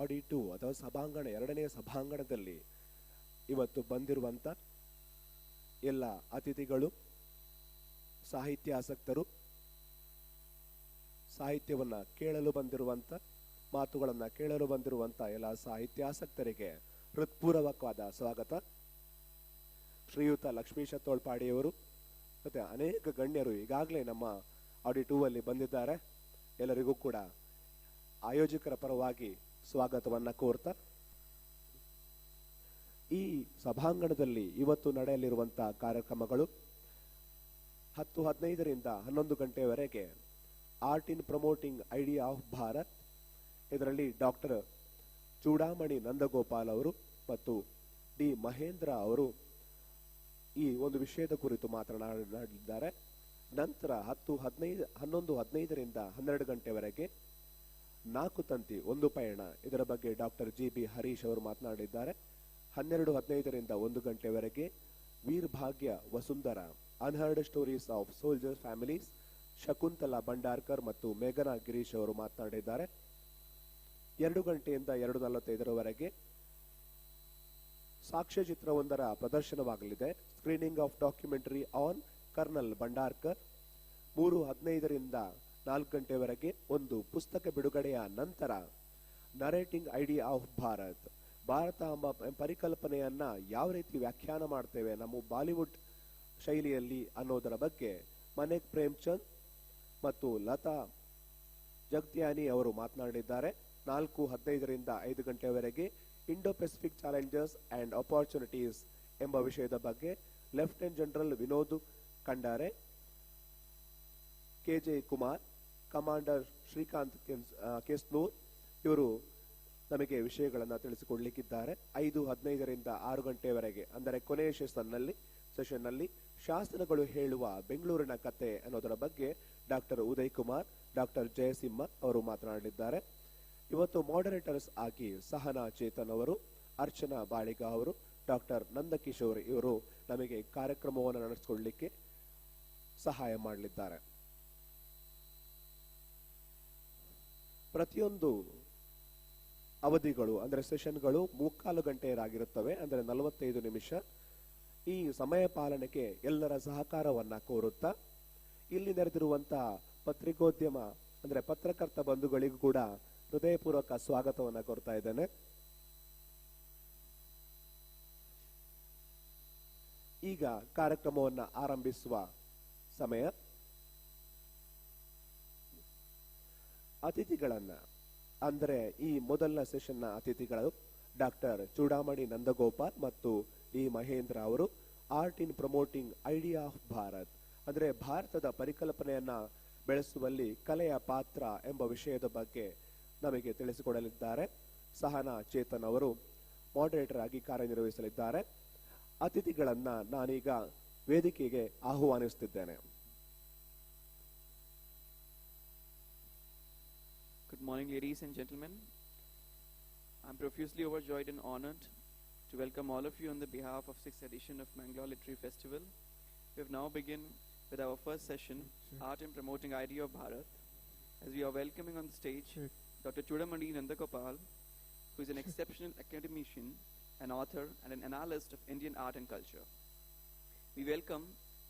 ಆಡಿ 2 ಅಥವಾ ಸಭಾಂಗಣ ಎರಡನೇ ಸಭಾಂಗಣದಲ್ಲಿ ಇವತ್ತು ಬಂದಿರುವಂಥ ಎಲ್ಲ ಅತಿಥಿಗಳು, ಸಾಹಿತ್ಯಾಸಕ್ತರು, ಸಾಹಿತ್ಯವನ್ನು ಕೇಳಲು ಬಂದಿರುವಂಥ, ಮಾತುಗಳನ್ನು ಕೇಳಲು ಬಂದಿರುವಂಥ ಎಲ್ಲ ಸಾಹಿತ್ಯಾಸಕ್ತರಿಗೆ ಹೃತ್ಪೂರ್ವಕವಾದ ಸ್ವಾಗತ. ಶ್ರೀಯುತ ಲಕ್ಷ್ಮೀಶ ತೋಳ್ಪಾಡಿಯವರು ಮತ್ತು ಅನೇಕ ಗಣ್ಯರು ಈಗಾಗಲೇ ನಮ್ಮ ಆಡಿ 2 ಅಲ್ಲಿ ಬಂದಿದ್ದಾರೆ. ಎಲ್ಲರಿಗೂ ಕೂಡ ಆಯೋಜಕರ ಪರವಾಗಿ ಸ್ವಾಗತವನ್ನು ಕೋರ್ತಾ, ಈ ಸಭಾಂಗಣದಲ್ಲಿ ಇವತ್ತು ನಡೆಯಲಿರುವಂಥ ಕಾರ್ಯಕ್ರಮಗಳು 10:15ರಿಂದ 11 ಗಂಟೆಯವರೆಗೆ art in promoting idea of Bharat. ಇದರಲ್ಲಿ ಡಾಕ್ಟರ್ ಚೂಡಾಮಣಿ ನಂದಗೋಪಾಲ್ ಅವರು ಮತ್ತು ಡಿ ಮಹೇಂದ್ರ ಅವರು ಈ ಒಂದು ವಿಷಯದ ಕುರಿತು ಮಾತನಾಡಲಿದ್ದಾರೆ. ನಂತರ 11:15ರಿಂದ 12 ಗಂಟೆವರೆಗೆ 4 ತಂತಿ ಒಂದು ಪಯಣ, ಇದರ ಬಗ್ಗೆ ಡಾಕ್ಟರ್ ಜಿ.ಬಿ. ಹರೀಶ್ ಅವರು ಮಾತನಾಡಿದ್ದಾರೆ. 12:15ರಿಂದ 1 ಗಂಟೆವರೆಗೆ Veer Bhagya Vasundhara unheard stories of soldiers families, Shakuntala Bhandarkar ಮತ್ತು ಮೇಘನಾ ಗಿರೀಶ್ ಅವರು ಮಾತನಾಡಿದ್ದಾರೆ. 2 ಗಂಟೆಯಿಂದ 2:45ರವರೆಗೆ ಸಾಕ್ಷ್ಯಚಿತ್ರವೊಂದರ ಪ್ರದರ್ಶನವಾಗಲಿದೆ, screening of documentary on colonel Bhandarkar. 3:15ರಿಂದ 4 ಗಂಟೆವರೆಗೆ ಒಂದು ಪುಸ್ತಕ ಬಿಡುಗಡೆಯ ನಂತರ narrating idea of Bharat, Bharat ಎಂಬ ಪರಿಕಲ್ಪನೆಯನ್ನ ಯಾವ ರೀತಿ ವ್ಯಾಖ್ಯಾನ ಮಾಡ್ತೇವೆ ನಮ್ಮ ಬಾಲಿವುಡ್ ಶೈಲಿಯಲ್ಲಿ ಅನ್ನೋದರ ಬಗ್ಗೆ ಮನೇಕ್ ಪ್ರೇಮ್ಚಂದ್ ಮತ್ತು ಲತಾ ಜಗತ್ಯಾನಿ ಅವರು ಮಾತನಾಡಿದ್ದಾರೆ. 4:15ರಿಂದ 5 ಗಂಟೆವರೆಗೆ Indo Pacific challenges and opportunities ಎಂಬ ವಿಷಯದ ಬಗ್ಗೆ lieutenant general Vinod Khandare, KJ Kumar, commander Srikanth Kesnur ಇವರು ನಮಗೆ ವಿಷಯಗಳನ್ನು ತಿಳಿಸಿಕೊಡ್ಲಿಕ್ಕಿದ್ದಾರೆ. 5:15ರಿಂದ 6 ಗಂಟೆವರೆಗೆ ಅಂದರೆ ಕೊನೆಯ ಸೆಷನ್ನಲ್ಲಿ ಶಾಸನಗಳು ಹೇಳುವ ಬೆಂಗಳೂರಿನ ಕತೆ ಅನ್ನೋದರ ಬಗ್ಗೆ ಡಾಕ್ಟರ್ ಉದಯ್ ಕುಮಾರ್, ಡಾಕ್ಟರ್ ಜಯಸಿಂಹ ಅವರು ಮಾತನಾಡಲಿದ್ದಾರೆ. ಇವತ್ತು ಮಾಡರೇಟರ್ಸ್ ಆಗಿ ಸಹನಾ ಚೇತನ್ ಅವರು, ಅರ್ಚನಾ ಬಾಳಿಗ ಅವರು, ಡಾಕ್ಟರ್ ನಂದಕಿಶೋರ್ ಇವರು ನಮಗೆ ಕಾರ್ಯಕ್ರಮವನ್ನು ನಡೆಸಿಕೊಳ್ಳಲಿಕ್ಕೆ ಸಹಾಯ ಮಾಡಲಿದ್ದಾರೆ. ಪ್ರತಿಯೊಂದು ಅವಧಿಗಳು ಅಂದರೆ ಸೆಷನ್ಗಳು 3/4 ಗಂಟೆಯರಾಗಿರುತ್ತವೆ, ಅಂದರೆ 45 ನಿಮಿಷ. ಈ ಸಮಯ ಪಾಲನೆಗೆ ಎಲ್ಲರ ಸಹಕಾರವನ್ನ ಕೋರುತ್ತಾ ಇಲ್ಲಿ ನೆರೆದಿರುವಂತಹ ಪತ್ರಿಕೋದ್ಯಮ ಅಂದ್ರೆ ಪತ್ರಕರ್ತ ಬಂಧುಗಳಿಗೂ ಕೂಡ ಹೃದಯಪೂರ್ವಕ ಸ್ವಾಗತವನ್ನ ಕೋರ್ತಾ ಇದ್ದೇನೆ. ಈಗ ಕಾರ್ಯಕ್ರಮವನ್ನು ಆರಂಭಿಸುವ ಸಮಯ. ಅತಿಥಿಗಳನ್ನ ಅಂದರೆ ಈ ಮೊದಲ ಸೆಷನ್ನ ಅತಿಥಿಗಳು ಡಾಕ್ಟರ್ ಚೂಡಾಮಣಿ ನಂದಗೋಪಾಲ್ ಮತ್ತು ಡಿ ಮಹೇಂದ್ರ ಅವರು art in promoting idea of Bharat ಅಂದರೆ ಭಾರತದ ಪರಿಕಲ್ಪನೆಯನ್ನ ಬೆಳೆಸುವಲ್ಲಿ ಕಲೆಯ ಪಾತ್ರ ಎಂಬ ವಿಷಯದ ಬಗ್ಗೆ ನಮಗೆ ತಿಳಿಸಿಕೊಡಲಿದ್ದಾರೆ. ಸಹನಾ ಚೇತನ್ ಅವರು ಮಾಡರೇಟರ್ ಆಗಿ ಕಾರ್ಯನಿರ್ವಹಿಸಲಿದ್ದಾರೆ. ಅತಿಥಿಗಳನ್ನ ನಾನೀಗ ವೇದಿಕೆಗೆ ಆಹ್ವಾನಿಸುತ್ತಿದ್ದೇನೆ. Good morning, ladies and gentlemen. I'm profusely overjoyed and honored to welcome all of you on the behalf of 6th edition of Mangalore Literary Festival. We have now begun with our first session, Art in Promoting Idea of Bharat, as we are welcoming on the stage Dr. Choodamani Nandagopal, who is an exceptional academician, an author, and an analyst of Indian art and culture. We welcome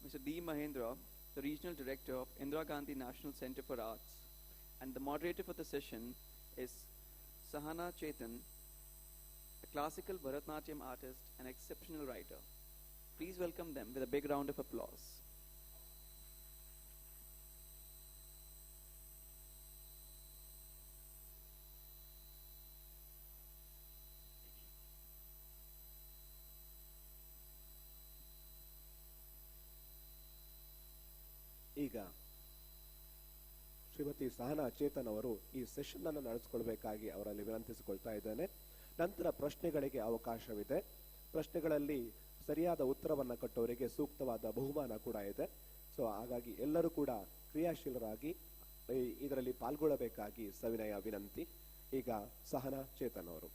Mr. D. Mahendra, the Regional Director of Indira Gandhi National Center for Arts, and the moderator for the session is Sahana Chetan, a classical Bharatnatyam artist and exceptional writer. Please welcome them with a big round of applause. ಈಗ ಶ್ರೀಮತಿ ಸಹನಾ ಚೇತನ್ ಅವರು ಈ session ಅನ್ನು ನಡೆಸಿಕೊಳ್ಬೇಕಾಗಿ ಅವರಲ್ಲಿ ವಿನಂತಿಸಿಕೊಳ್ತಾ ಇದ್ದೇನೆ. ನಂತರ ಪ್ರಶ್ನೆಗಳಿಗೆ ಅವಕಾಶವಿದೆ. ಪ್ರಶ್ನೆಗಳಲ್ಲಿ ಸರಿಯಾದ ಉತ್ತರವನ್ನು ಕೊಟ್ಟವರಿಗೆ ಸೂಕ್ತವಾದ ಬಹುಮಾನ ಕೂಡ ಇದೆ. ಸೊ ಹಾಗಾಗಿ ಎಲ್ಲರೂ ಕೂಡ ಕ್ರಿಯಾಶೀಲರಾಗಿ ಇದರಲ್ಲಿ ಪಾಲ್ಗೊಳ್ಳಬೇಕಾಗಿ ಸವಿನಯ ವಿನಂತಿ. ಈಗ ಸಹನಾ ಚೇತನ್ ಅವರು.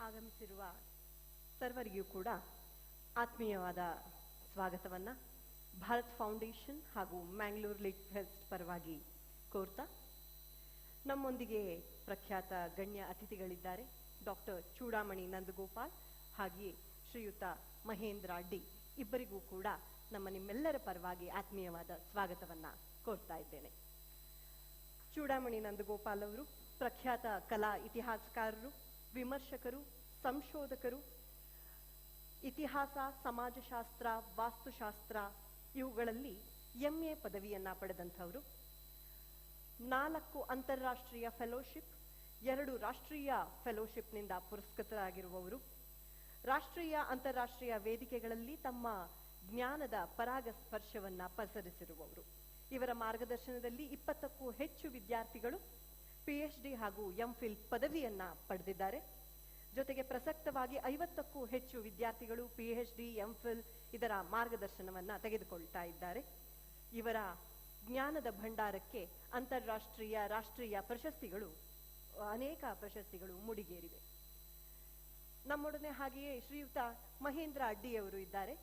ಆಗಮಿಸಿರುವ ಸರ್ವರಿಗೂ ಕೂಡ ಆತ್ಮೀಯವಾದ ಸ್ವಾಗತವನ್ನು ಭಾರತ್ ಫೌಂಡೇಶನ್ ಹಾಗೂ ಮ್ಯಾಂಗ್ಳೂರ್ ಲಿಟ್ ಫೆಸ್ಟ್ ಪರವಾಗಿ ಕೋರ್ತಾ, ನಮ್ಮೊಂದಿಗೆ ಪ್ರಖ್ಯಾತ ಗಣ್ಯ ಅತಿಥಿಗಳಿದ್ದಾರೆ. ಡಾಕ್ಟರ್ ಚೂಡಾಮಣಿ ನಂದಗೋಪಾಲ್ ಹಾಗೆಯೇ ಶ್ರೀಯುತ ಮಹೇಂದ್ರ ಡಿ, ಇಬ್ಬರಿಗೂ ಕೂಡ ನಿಮ್ಮೆಲ್ಲರ ಪರವಾಗಿ ಆತ್ಮೀಯವಾದ ಸ್ವಾಗತವನ್ನು ಕೋರ್ತಾ ಇದ್ದೇನೆ. ಚೂಡಾಮಣಿ ನಂದಗೋಪಾಲ್ ಅವರು ಪ್ರಖ್ಯಾತ ಕಲಾ ಇತಿಹಾಸಕಾರರು, ವಿಮರ್ಶಕರು, ಸಂಶೋಧಕರು, ಇತಿಹಾಸ, ಸಮಾಜಶಾಸ್ತ್ರ, ವಾಸ್ತುಶಾಸ್ತ್ರ ಇವುಗಳಲ್ಲಿ MA ಪದವಿಯನ್ನ ಪಡೆದಂಥವರು. 4 ಅಂತಾರಾಷ್ಟ್ರೀಯ ಫೆಲೋಶಿಪ್, 2 ರಾಷ್ಟ್ರೀಯ ಫೆಲೋಶಿಪ್ನಿಂದ ಪುರಸ್ಕೃತರಾಗಿರುವವರು. ರಾಷ್ಟ್ರೀಯ ಅಂತಾರಾಷ್ಟ್ರೀಯ ವೇದಿಕೆಗಳಲ್ಲಿ ತಮ್ಮ ಜ್ಞಾನದ ಪರಾಗ ಸ್ಪರ್ಶವನ್ನ ಪಸರಿಸಿರುವವರು. ಇವರ ಮಾರ್ಗದರ್ಶನದಲ್ಲಿ 20ಕ್ಕೂ ಹೆಚ್ಚು ವಿದ್ಯಾರ್ಥಿಗಳು PhD ಹಾಗೂ MPhil ಪದವಿಯನ್ನ ಪಡೆದಿದ್ದಾರೆ. ಜೊತೆಗೆ ಪ್ರಸಕ್ತವಾಗಿ 50ಕ್ಕೂ ಹೆಚ್ಚು ವಿದ್ಯಾರ್ಥಿಗಳು PhD, MPhil ಇದರ ಮಾರ್ಗದರ್ಶನವನ್ನ ತೆಗೆದುಕೊಳ್ತಾ ಇದ್ದಾರೆ. ಇವರ ಜ್ಞಾನದ ಭಂಡಾರಕ್ಕೆ ಅಂತಾರಾಷ್ಟ್ರೀಯ, ರಾಷ್ಟ್ರೀಯ ಪ್ರಶಸ್ತಿಗಳು, ಅನೇಕ ಪ್ರಶಸ್ತಿಗಳು ಮುಡಿಗೇರಿವೆ. ನಮ್ಮೊಡನೆ ಹಾಗೆಯೇ ಶ್ರೀಯುತ ಮಹೇಂದ್ರ ಅಡ್ಡಿಯವರು ಇದ್ದಾರೆ.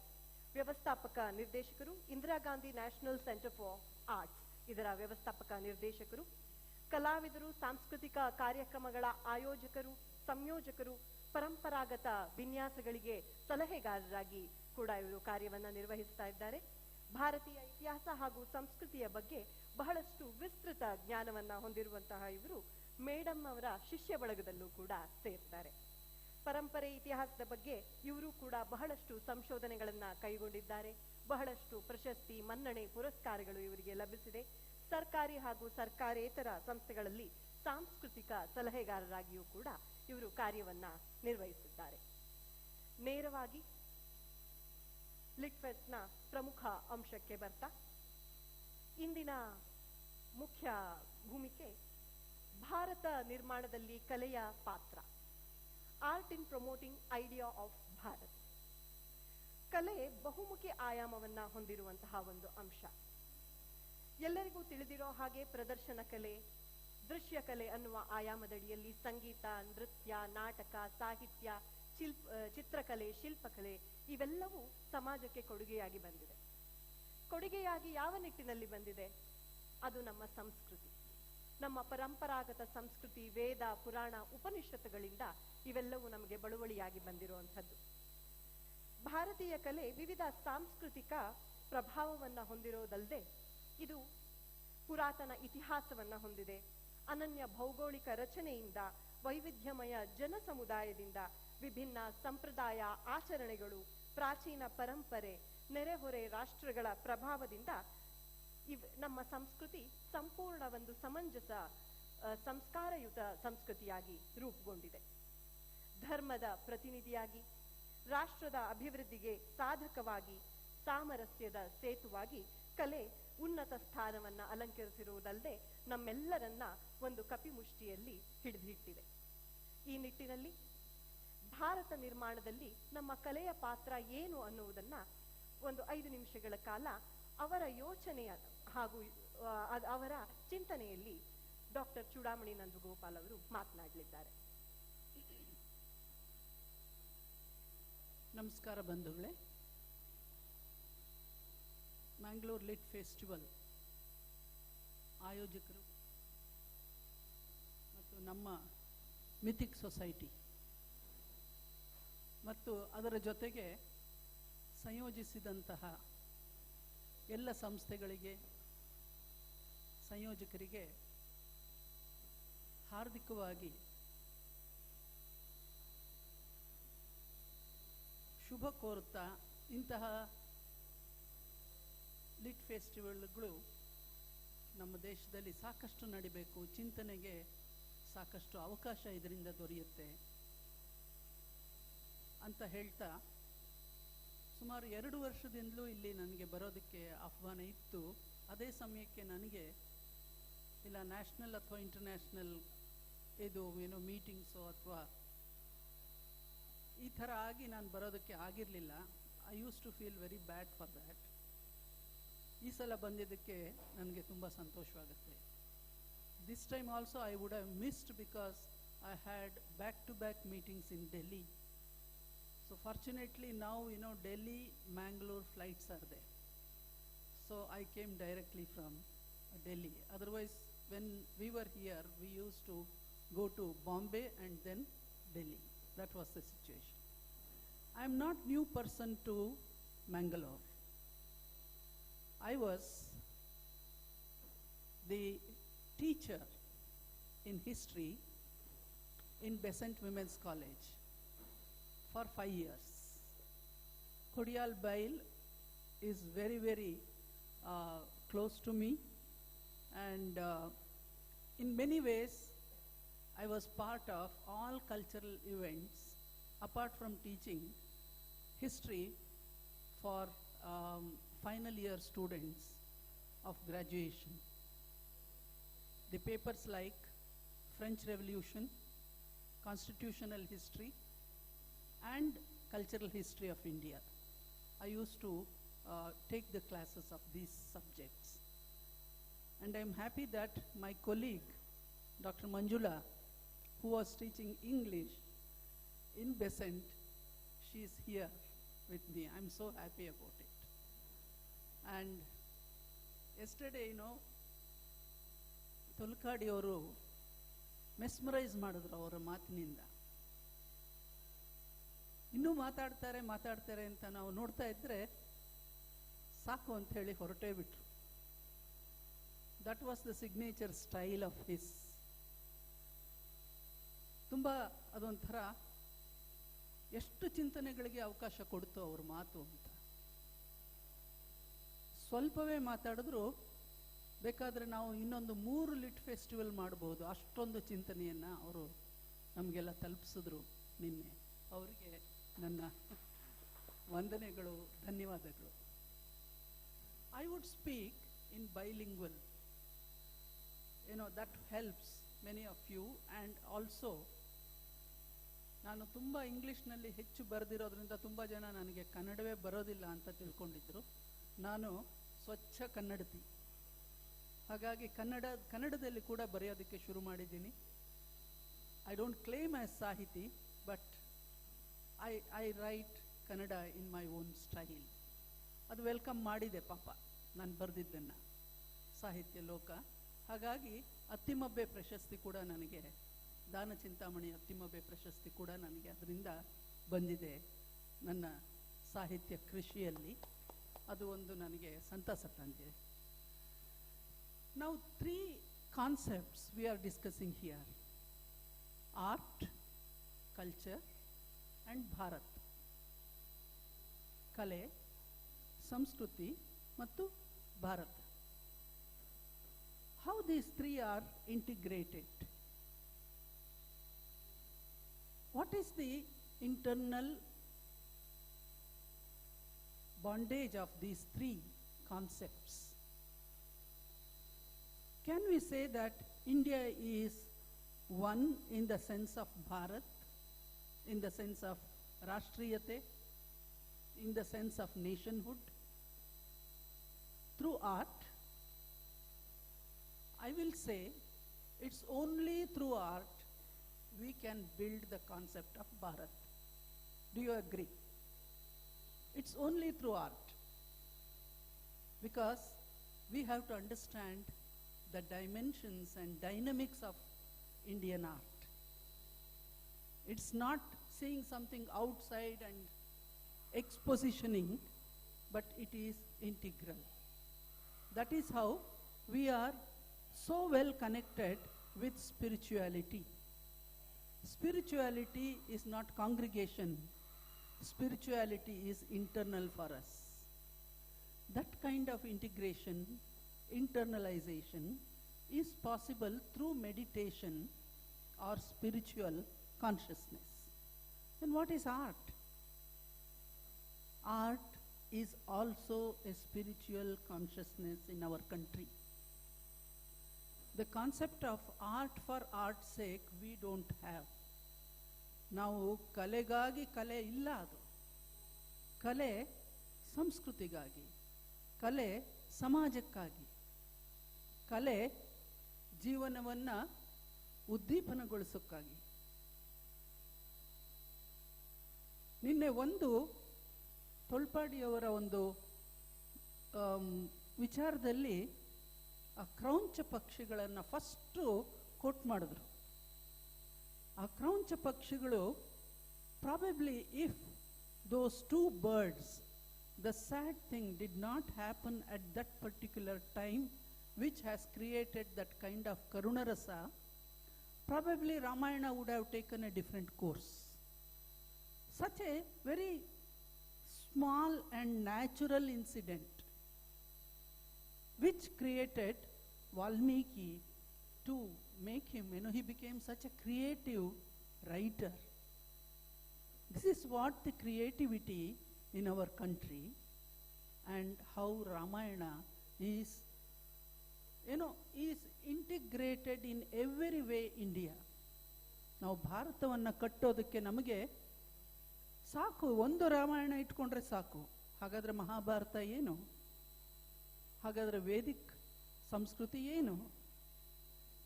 ವ್ಯವಸ್ಥಾಪಕ ನಿರ್ದೇಶಕರು, Indira Gandhi national centre for arts ಇದರ ವ್ಯವಸ್ಥಾಪಕ ನಿರ್ದೇಶಕರು. ಕಲಾವಿದರು, ಸಾಂಸ್ಕೃತಿಕ ಕಾರ್ಯಕ್ರಮಗಳ ಆಯೋಜಕರು, ಸಂಯೋಜಕರು, ಪರಂಪರಾಗತ ವಿನ್ಯಾಸಗಳಿಗೆ ಸಲಹೆಗಾರರಾಗಿ ಕೂಡ ಇವರು ಕಾರ್ಯವನ್ನು ನಿರ್ವಹಿಸ್ತಾ ಇದ್ದಾರೆ. ಭಾರತೀಯ ಇತಿಹಾಸ ಹಾಗೂ ಸಂಸ್ಕೃತಿಯ ಬಗ್ಗೆ ಬಹಳಷ್ಟು ವಿಸ್ತೃತ ಜ್ಞಾನವನ್ನ ಹೊಂದಿರುವಂತಹ ಇವರು ಮೇಡಮ್ ಅವರ ಶಿಷ್ಯ ಬಳಗದಲ್ಲೂ ಕೂಡ ಸೇರ್ತಾರೆ. ಪರಂಪರೆ ಇತಿಹಾಸದ ಬಗ್ಗೆ ಇವರು ಕೂಡ ಬಹಳಷ್ಟು ಸಂಶೋಧನೆಗಳನ್ನ ಕೈಗೊಂಡಿದ್ದಾರೆ. ಬಹಳಷ್ಟು ಪ್ರಶಸ್ತಿ, ಮನ್ನಣೆ, ಪುರಸ್ಕಾರಗಳು ಇವರಿಗೆ ಲಭಿಸಿದೆ. ಸರ್ಕಾರಿ ಹಾಗೂ ಸರ್ಕಾರೇತರ ಸಂಸ್ಥೆಗಳಲ್ಲಿ ಸಾಂಸ್ಕೃತಿಕ ಸಲಹೆಗಾರರಾಗಿಯೂ ಕೂಡ ಇವರು ಕಾರ್ಯವನ್ನ ನಿರ್ವಹಿಸಿದ್ದಾರೆ. ನೇರವಾಗಿ ಲಿಟ್ ಫೆಸ್ಟ್ನ ಪ್ರಮುಖ ಅಂಶಕ್ಕೆ ಬರ್ತಾ, ಇಂದಿನ ಮುಖ್ಯ ಭೂಮಿಕೆ ಭಾರತ ನಿರ್ಮಾಣದಲ್ಲಿ ಕಲೆಯ ಪಾತ್ರ, art in promoting idea of Bharat. ಕಲೆ ಬಹುಮುಖಿ ಆಯಾಮವನ್ನ ಹೊಂದಿರುವಂತಹ ಒಂದು ಅಂಶ. ಎಲ್ಲರಿಗೂ ತಿಳಿದಿರೋ ಹಾಗೆ ಪ್ರದರ್ಶನ ಕಲೆ, ದೃಶ್ಯ ಕಲೆ ಅನ್ನುವ ಆಯಾಮದಡಿಯಲ್ಲಿ ಸಂಗೀತ, ನೃತ್ಯ, ನಾಟಕ, ಸಾಹಿತ್ಯ, ಚಿತ್ರಕಲೆ, ಶಿಲ್ಪಕಲೆ ಇವೆಲ್ಲವೂ ಸಮಾಜಕ್ಕೆ ಕೊಡುಗೆಯಾಗಿ ಬಂದಿದೆ. ಕೊಡುಗೆಯಾಗಿ ಯಾವ ನಿಟ್ಟಿನಲ್ಲಿ ಬಂದಿದೆ? ಅದು ನಮ್ಮ ಸಂಸ್ಕೃತಿ, ನಮ್ಮ ಪರಂಪರಾಗತ ಸಂಸ್ಕೃತಿ, ವೇದ, ಪುರಾಣ, ಉಪನಿಷತ್ತುಗಳಿಂದ ಇವೆಲ್ಲವೂ ನಮಗೆ ಬಳುವಳಿಯಾಗಿ ಬಂದಿರುವಂಥದ್ದು. ಭಾರತೀಯ ಕಲೆ ವಿವಿಧ ಸಾಂಸ್ಕೃತಿಕ ಪ್ರಭಾವವನ್ನ ಹೊಂದಿರೋದಲ್ಲದೆ ಇದು ಪುರಾತನ ಇತಿಹಾಸವನ್ನ ಹೊಂದಿದೆ. ಅನನ್ಯ ಭೌಗೋಳಿಕ ರಚನೆಯಿಂದ, ವೈವಿಧ್ಯಮಯ ಜನ ಸಮುದಾಯದಿಂದ, ವಿಭಿನ್ನ ಸಂಪ್ರದಾಯ, ಆಚರಣೆಗಳು, ಪ್ರಾಚೀನ ಪರಂಪರೆ, ನೆರೆಹೊರೆ ರಾಷ್ಟ್ರಗಳ ಪ್ರಭಾವದಿಂದ ನಮ್ಮ ಸಂಸ್ಕೃತಿ ಸಂಪೂರ್ಣ ಒಂದು ಸಮಂಜಸ, ಸಂಸ್ಕಾರಯುತ ಸಂಸ್ಕೃತಿಯಾಗಿ ರೂಪುಗೊಂಡಿದೆ. ಧರ್ಮದ ಪ್ರತಿನಿಧಿಯಾಗಿ, ರಾಷ್ಟ್ರದ ಅಭಿವೃದ್ಧಿಗೆ ಸಾಧಕವಾಗಿ, ಸಾಮರಸ್ಯದ ಸೇತುವಾಗಿ ಕಲೆ ಉನ್ನತ ಸ್ಥಾನವನ್ನ ಅಲಂಕರಿಸಿರುವುದಲ್ಲದೆ ನಮ್ಮೆಲ್ಲರನ್ನ ಒಂದು ಕಪಿಮುಷ್ಟಿಯಲ್ಲಿ ಹಿಡಿದಿಟ್ಟಿದೆ. ಈ ನಿಟ್ಟಿನಲ್ಲಿ ಭಾರತ ನಿರ್ಮಾಣದಲ್ಲಿ ನಮ್ಮ ಕಲೆಯ ಪಾತ್ರ ಏನು ಅನ್ನುವುದನ್ನ ಒಂದು 5 ನಿಮಿಷಗಳ ಕಾಲ ಅವರ ಯೋಚನೆಯ ಹಾಗೂ ಅವರ ಚಿಂತನೆಯಲ್ಲಿ ಡಾಕ್ಟರ್ ಚೂಡಾಮಣಿ ನಂದಗೋಪಾಲ್ ಅವರು ಮಾತನಾಡಲಿದ್ದಾರೆ. ನಮಸ್ಕಾರ ಬಂಧುಗಳೇ. ಮ್ಯಾಂಗ್ಳೂರ್ ಲಿಟ್ ಫೆಸ್ಟಿವಲ್ ಆಯೋಜಕರು ಮತ್ತು ನಮ್ಮ ಮಿಥಿಕ್ ಸೊಸೈಟಿ ಮತ್ತು ಅದರ ಜೊತೆಗೆ ಸಂಯೋಜಿಸಿದಂತಹ ಎಲ್ಲ ಸಂಸ್ಥೆಗಳಿಗೆ, ಸಂಯೋಜಕರಿಗೆ ಹಾರ್ದಿಕವಾಗಿ ಶುಭ ಕೋರುತ್ತಾ, ಇಂತಹ ಲಿಟ್ ಫೆಸ್ಟಿವಲ್ಗಳು ನಮ್ಮ ದೇಶದಲ್ಲಿ ಸಾಕಷ್ಟು ನಡಿಬೇಕು, ಚಿಂತನೆಗೆ ಸಾಕಷ್ಟು ಅವಕಾಶ ಇದರಿಂದ ದೊರೆಯುತ್ತೆ ಅಂತ ಹೇಳ್ತಾ, ಸುಮಾರು 2 ವರ್ಷದಿಂದಲೂ ಇಲ್ಲಿ ನನಗೆ ಬರೋದಕ್ಕೆ ಆಹ್ವಾನ ಇತ್ತು. ಅದೇ ಸಮಯಕ್ಕೆ ನನಗೆ ಇಲ್ಲ ನ್ಯಾಷನಲ್ ಅಥವಾ ಇಂಟರ್ನ್ಯಾಷನಲ್ ಇದು ಮೀಟಿಂಗ್ಸು ಅಥವಾ ಈ ಥರ ಆಗಿ ನಾನು ಬರೋದಕ್ಕೆ ಆಗಿರಲಿಲ್ಲ. I used to feel very bad for that. ಈ ಸಲ ಬಂದಿದ್ದಕ್ಕೆ ನನಗೆ ತುಂಬ ಸಂತೋಷವಾಗುತ್ತೆ. This time also I would have missed because I had back-to-back meetings in Delhi. So fortunately now, Delhi, Mangalore flights are there. So I came directly from Delhi. Otherwise, when we were here, we used to go to Bombay and then Delhi. That was the situation. I am not new person to Mangalore. I was the teacher in history in Besant Women's College for 5 years. Kodial Bail is very, very close to me, and in many ways I was part of all cultural events apart from teaching history for final year students of graduation. The papers like French Revolution, Constitutional History, and Cultural History of India. I used to take the classes of these subjects. And I'm happy that my colleague, Dr. Manjula, who was teaching English in Besant, she is here with me. I'm so happy about it. And yesterday, Tulkadi ಅವರು mesmerise ಮಾಡಿದ್ರು ಅವರ ಮಾತಿನಿಂದ. ಇನ್ನೂ ಮಾತಾಡ್ತಾರೆ ಅಂತ ನಾವು ನೋಡ್ತಾ ಇದ್ರೆ ಸಾಕು ಅಂತ ಹೇಳಿ ಹೊರಟೇ ಬಿಟ್ರು. That was the signature style of his. ತುಂಬ ಅದೊಂಥರ ಎಷ್ಟು ಚಿಂತನೆಗಳಿಗೆ ಅವಕಾಶ ಕೊಡ್ತು ಅವ್ರ ಮಾತು ಅಂತ. ಸ್ವಲ್ಪವೇ ಮಾತಾಡಿದ್ರು ಬೇಕಾದರೆ ನಾವು ಇನ್ನೊಂದು 3 ಲಿಟ್ ಫೆಸ್ಟಿವಲ್ ಮಾಡಬಹುದು, ಅಷ್ಟೊಂದು ಚಿಂತನೆಯನ್ನು ಅವರು ನಮಗೆಲ್ಲ ತಲುಪಿಸಿದ್ರು ನಿನ್ನೆ. ಅವರಿಗೆ ನನ್ನ ವಂದನೆಗಳು, ಧನ್ಯವಾದಗಳು. I would speak in bilingual. that helps many of you, and also ನಾನು ತುಂಬ ಇಂಗ್ಲೀಷ್ನಲ್ಲಿ ಹೆಚ್ಚು ಬರೆದಿರೋದ್ರಿಂದ ತುಂಬ ಜನ ನನಗೆ ಕನ್ನಡವೇ ಬರೋದಿಲ್ಲ ಅಂತ ತಿಳ್ಕೊಂಡಿದ್ರು. ನಾನು ಸ್ವಚ್ಛ ಕನ್ನಡತಿ, ಹಾಗಾಗಿ ಕನ್ನಡದಲ್ಲಿ ಕೂಡ ಬರೆಯೋದಕ್ಕೆ ಶುರು ಮಾಡಿದ್ದೀನಿ. ಐ ಡೋಂಟ್ ಕ್ಲೇಮ್ ಆಸ್ ಸಾಹಿತಿ, but I right Kannada in my own style. ಅದು ವೆಲ್ಕಮ್ ಮಾಡಿದೆ ಪಾಪ ನಾನು ಬರೆದಿದ್ದನ್ನು ಸಾಹಿತ್ಯ ಲೋಕ. ಹಾಗಾಗಿ ಅತ್ತಿಮಬ್ಬೆ ಪ್ರಶಸ್ತಿ ಕೂಡ ನನಗೆ, ದಾನ ಚಿಂತಾಮಣಿ ಅತ್ತಿಮಬ್ಬೆ ಪ್ರಶಸ್ತಿ ಕೂಡ ನನಗೆ ಅದರಿಂದ ಬಂದಿದೆ ನನ್ನ ಸಾಹಿತ್ಯ ಕೃಷಿಯಲ್ಲಿ. ಅದು ಒಂದು ನನಗೆ ಸಂತಸ ತಂದಿದೆ. Now 3 concepts we are discussing here: art, culture and Bharat. ಕಲೆ, ಸಂಸ್ಕೃತಿ ಮತ್ತು Bharat. How these 3 are integrated? What is the internal bondage of these 3 concepts? Can we say that India is one in the sense of Bharat, in the sense of Rashtriyate, in the sense of nationhood? Through art, I will say it's only through art we can build the concept of Bharat. Do you agree? It's only through art, because we have to understand the dimensions and dynamics of Indian art. It's not seeing something outside and expositioning, but it is integral. That is how we are so well connected with spirituality. Spirituality is not congregation. Spirituality is internal for us. That kind of integration, internalization is possible through meditation or spiritual consciousness. Then what is art? Art is also a spiritual consciousness in our country. The concept of art for art's sake we don't have. ನಾವು ಕಲೆಗಾಗಿ ಕಲೆ ಇಲ್ಲ. ಅದು ಕಲೆ ಸಂಸ್ಕೃತಿಗಾಗಿ, ಕಲೆ ಸಮಾಜಕ್ಕಾಗಿ, ಕಲೆ ಜೀವನವನ್ನು ಉದ್ದೀಪನಗೊಳಿಸೋಕ್ಕಾಗಿ, ನಿನ್ನೆ ಒಂದು ತೊಳ್ಪಾಡಿಯವರ ಒಂದು ವಿಚಾರದಲ್ಲಿ ಆ ಕ್ರೌಂಚ ಪಕ್ಷಿಗಳನ್ನು ಫಸ್ಟು ಕೋಟ್ ಮಾಡಿದ್ರು. ಆ ಕ್ರೌಂಚ ಪಕ್ಷಿಗಳು probably if those two birds, the sad thing did not happen at that particular time, which has created that kind of karunarasa, probably Ramayana would have taken a different course. Such a very small and natural incident which created Valmiki to make him, he became such a creative writer. This is what the creativity in our country and how Ramayana is, is integrated in every way India. ನಾವು ಭಾರತವನ್ನು ಕಟ್ಟೋದಕ್ಕೆ ನಮಗೆ ಸಾಕು, ಒಂದು ರಾಮಾಯಣ ಇಟ್ಕೊಂಡ್ರೆ ಸಾಕು. ಹಾಗಾದರೆ ಮಹಾಭಾರತ ಏನು? ಹಾಗಾದರೆ ವೇದಿಕ್ ಸಂಸ್ಕೃತಿ ಏನು?